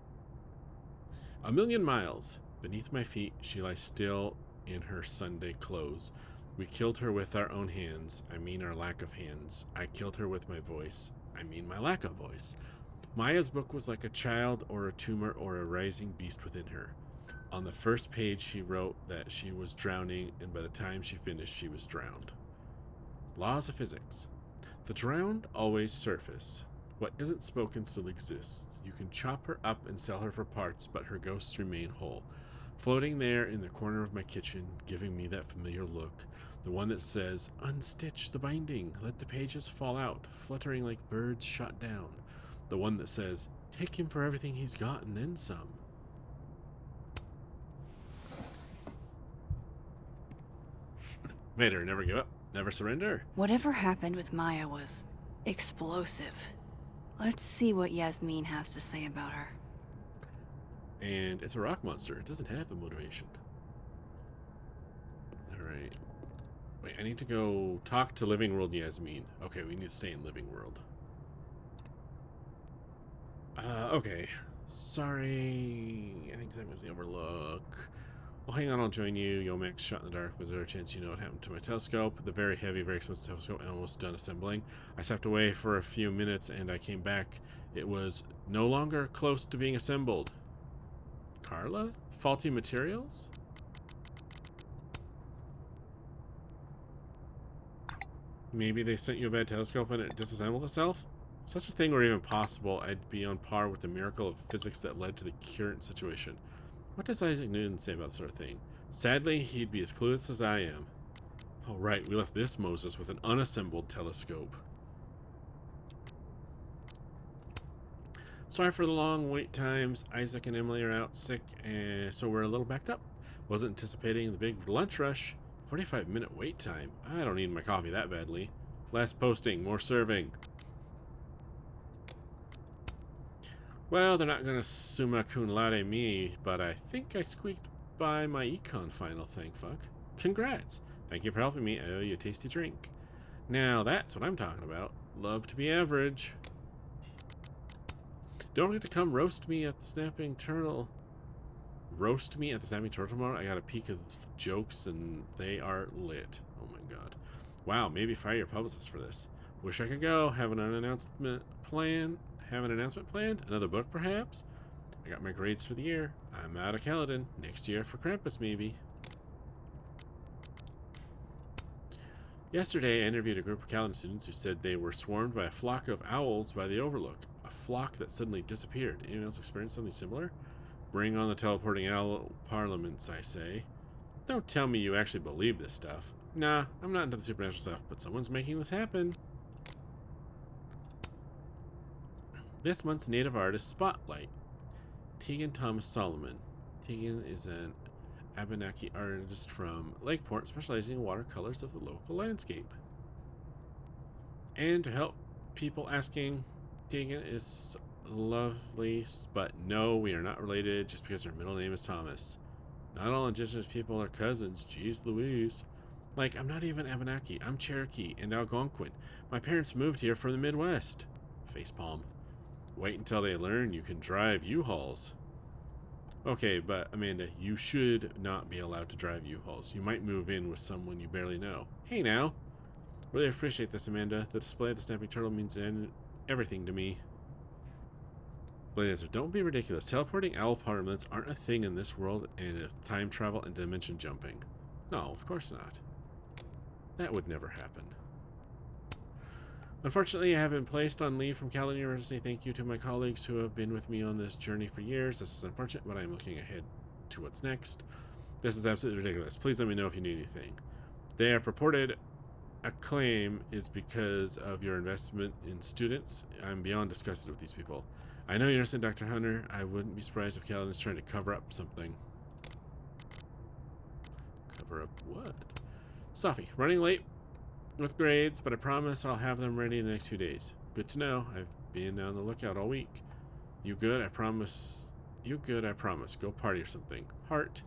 1,000,000 miles. Beneath my feet she lies still in her Sunday clothes. We killed her with our own hands. I mean our lack of hands. I killed her with my voice. I mean my lack of voice. Maya's book was like a child or a tumor or a rising beast within her. On the first page she wrote that she was drowning, and by the time she finished she was drowned. Laws of physics. The drowned always surface. What isn't spoken still exists. You can chop her up and sell her for parts, but her ghosts remain whole. Floating there in the corner of my kitchen, giving me that familiar look. The one that says, unstitch the binding, let the pages fall out, fluttering like birds shot down. The one that says, take him for everything he's got and then some. Vader, never give up, never surrender. Whatever happened with Maya was explosive. Let's see what Yasmin has to say about her. And it's a rock monster. It doesn't have the motivation. Alright. Wait, I need to go talk to Living World Yasmin. Okay, we need to stay in Living World. Okay. Sorry. I think I'm going to overlook. Well, hang on, I'll join you. Yo, Max, shot in the dark. Was there a chance you know what happened to my telescope? The very heavy, very expensive telescope, and almost done assembling. I stepped away for a few minutes, and I came back. It was no longer close to being assembled. Carla? Faulty materials? Maybe they sent you a bad telescope and it disassembled itself? If such a thing were even possible, I'd be on par with the miracle of physics that led to the current situation. What does Isaac Newton say about that sort of thing? Sadly, he'd be as clueless as I am. Oh right, we left this Moses with an unassembled telescope. Sorry for the long wait times. Isaac and Emily are out sick, and so we're a little backed up. Wasn't anticipating the big lunch rush. 45-minute wait time. I don't need my coffee that badly. Less posting, more serving. Well, they're not gonna summa cum laude me, but I think I squeaked by my econ final, thank fuck. Congrats! Thank you for helping me. I owe you a tasty drink. Now that's what I'm talking about. Love to be average. Don't forget to come roast me at the Snapping Turtle. Roast me at the Snapping Turtle tomorrow. I got a peek of the jokes and they are lit. Oh my god. Wow, maybe fire your publicist for this. Wish I could go. Have an announcement planned. Another book, perhaps? I got my grades for the year. I'm out of Caledon. Next year for Krampus, maybe. Yesterday, I interviewed a group of Caledon students who said they were swarmed by a flock of owls by the Overlook. A flock that suddenly disappeared. Anyone else experienced something similar? Bring on the teleporting owl parliaments, I say. Don't tell me you actually believe this stuff. Nah, I'm not into the supernatural stuff, but someone's making this happen. This month's Native Artist Spotlight. Tegan Thomas Solomon. Tegan is an Abenaki artist from Lakeport, specializing in watercolors of the local landscape. And to help people asking, Tegan is lovely, but no, we are not related just because her middle name is Thomas. Not all indigenous people are cousins, jeez Louise. Like, I'm not even Abenaki, I'm Cherokee and Algonquin. My parents moved here from the Midwest. Facepalm. Wait until they learn you can drive U-Hauls. Okay, but Amanda, you should not be allowed to drive U-Hauls. You might move in with someone you barely know. Hey now. Really appreciate this, Amanda. The display of the Snapping Turtle means everything to me. Blade answer, don't be ridiculous. Teleporting owl parliaments aren't a thing in this world, and time travel and dimension jumping. No, of course not. That would never happen. Unfortunately, I have been placed on leave from Caledon University. Thank you to my colleagues who have been with me on this journey for years. This is unfortunate, but I am looking ahead to what's next. This is absolutely ridiculous. Please let me know if you need anything. Their purported acclaim is because of your investment in students. I'm beyond disgusted with these people. I know you're innocent, Dr. Hunter. I wouldn't be surprised if Caledon is trying to cover up something. Cover up what? Safi, running late. with grades, but I promise I'll have them ready in the next few days. Good to know. I've been on the lookout all week. You good? I promise. You good? I promise. Go party or something. Heart.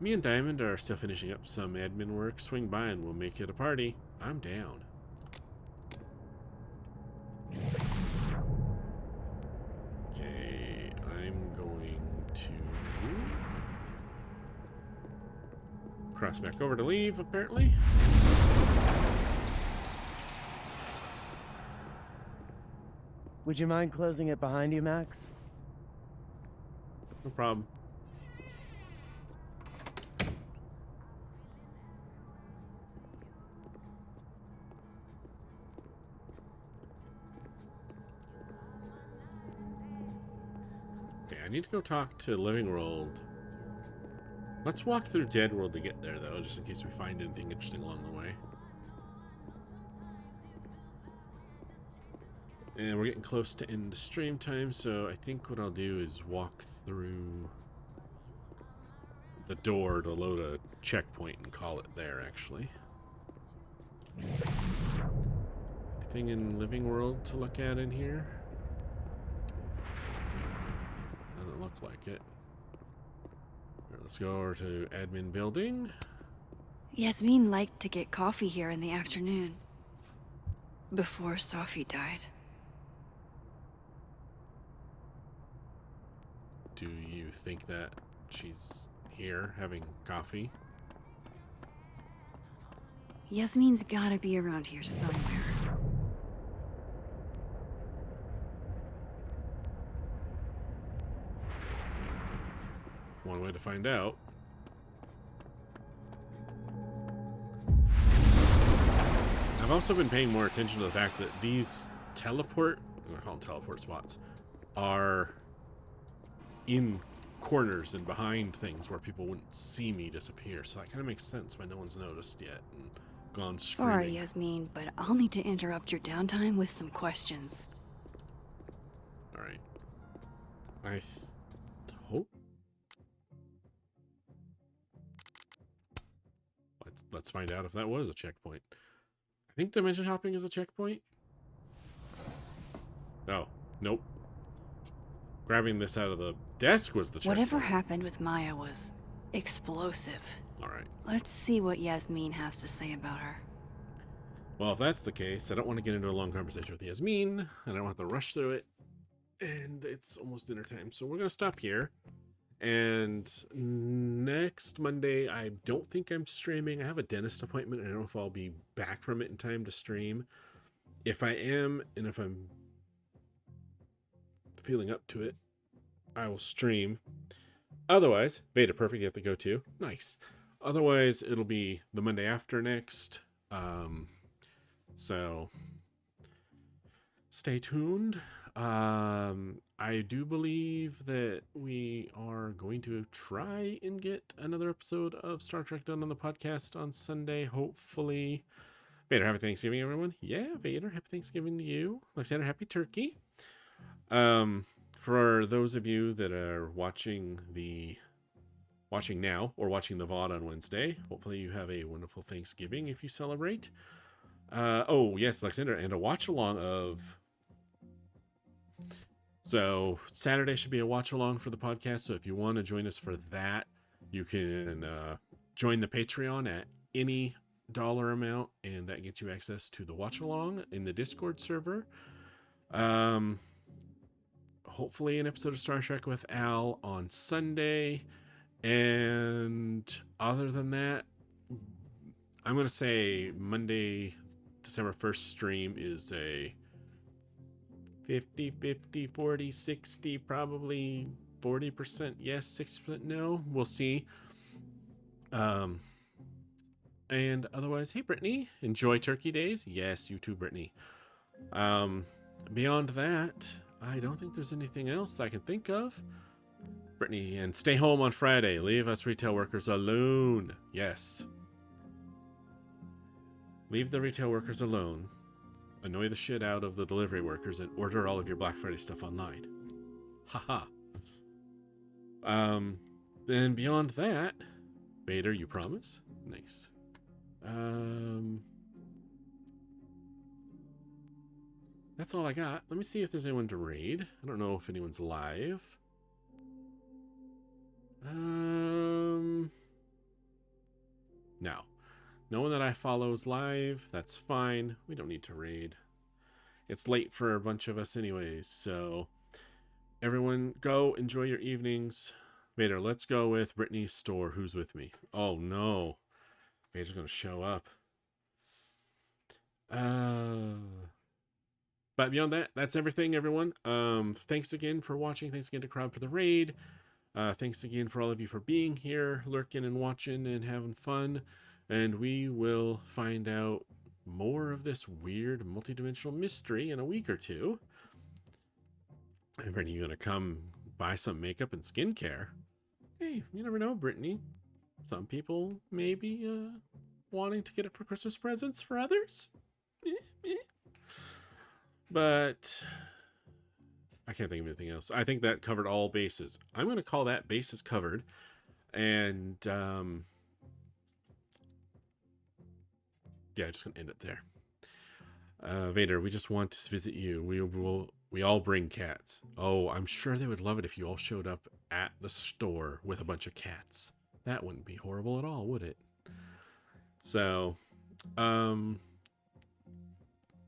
Me and Diamond are still finishing up some admin work. Swing by and we'll make it a party. I'm down. Okay, I'm going to cross back over to leave, apparently. Would you mind closing it behind you, Max? No problem. Okay, I need to go talk to Living World. Let's walk through Dead World to get there, though, just in case we find anything interesting along the way. And we're getting close to end of stream time, so I think what I'll do is walk through the door to load a checkpoint and call it there, actually. Anything in Living World to look at in here? Doesn't look like it. Alright, let's go over to admin building. Yasmin liked to get coffee here in the afternoon. Before Safi died. Do you think that she's here having coffee? Yasmin's gotta be around here somewhere. One way to find out. I've also been paying more attention to the fact that these teleport, I'm gonna call them teleport spots, are in corners and behind things where people wouldn't see me disappear. So that kind of makes sense why no one's noticed yet and gone screaming. Sorry, Yasmin, but I'll need to interrupt your downtime with some questions. Alright. I hope. Let's find out if that was a checkpoint. I think dimension hopping is a checkpoint. Oh, nope. Grabbing this out of the desk was the checkpoint. Whatever happened with Maya was explosive. Alright. Let's see what Yasmin has to say about her. Well, if that's the case, I don't want to get into a long conversation with Yasmin, and I don't have to rush through it. And it's almost dinner time, so we're going to stop here. And next Monday, I don't think I'm streaming. I have a dentist appointment, and I don't know if I'll be back from it in time to stream. If I am, and if I'm feeling up to it, I will stream. Otherwise, Beta Perfect, you have to go to. Nice. Otherwise, it'll be the Monday after next. So stay tuned. I do believe that we are going to try and get another episode of Star Trek done on the podcast on Sunday, hopefully. Vader, happy Thanksgiving, everyone. Yeah, Vader, happy Thanksgiving to you. Alexander, happy turkey. For those of you that are watching now or watching the VOD on Wednesday, hopefully you have a wonderful Thanksgiving if you celebrate. Oh, yes, Alexander, and a watch along of... So Saturday should be a watch along for the podcast. So if you want to join us for that, you can join the Patreon at any dollar amount, and that gets you access to the watch along in the Discord server. Hopefully an episode of Star Trek with Al on Sunday. And other than that, I'm going to say Monday, December 1st stream is a 50, 50, 40, 60, probably 40% yes, 60% no. We'll see. And otherwise, hey, Brittany, enjoy Turkey Days. Yes, you too, Brittany. Beyond that, I don't think there's anything else that I can think of. Brittany, and stay home on Friday. Leave us retail workers alone. Yes. Leave the retail workers alone. Annoy the shit out of the delivery workers and order all of your Black Friday stuff online. Haha. Then beyond that, Vader, you promise? Nice. that's all I got. Let me see if there's anyone to raid. I don't know if anyone's live. No. No one that I follow is live. That's fine. We don't need to raid. It's late for a bunch of us anyways, so everyone go enjoy your evenings. Vader, let's go with Brittany's store. Who's with me? Oh no. Vader's gonna show up. But beyond that, that's everything, everyone. Thanks again for watching. Thanks again to Crowd for the raid. Thanks again for all of you for being here, lurking and watching and having fun. And we will find out more of this weird multidimensional mystery in a week or two. And Brittany, you gonna come buy some makeup and skincare? Hey, you never know, Brittany. Some people may be wanting to get it for Christmas presents for others. But I can't think of anything else. I think that covered all bases. I'm going to call that bases covered. And yeah, just going to end it there. Vader, we just want to visit you. We all bring cats. Oh, I'm sure they would love it if you all showed up at the store with a bunch of cats. That wouldn't be horrible at all, would it? So, but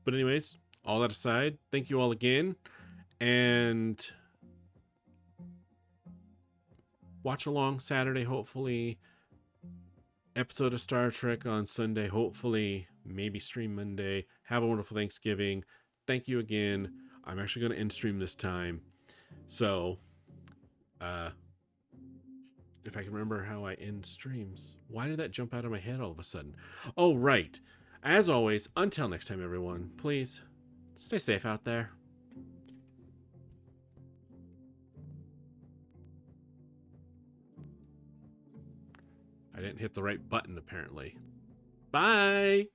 anyways, all that aside, thank you all again. And watch along Saturday, hopefully. Episode of Star Trek on Sunday, hopefully. Maybe stream Monday. Have a wonderful Thanksgiving. Thank you again. I'm actually going to end stream this time. So, if I can remember how I end streams. Why did that jump out of my head all of a sudden? Oh, right. As always, until next time, everyone, please stay safe out there. I didn't hit the right button, apparently. Bye!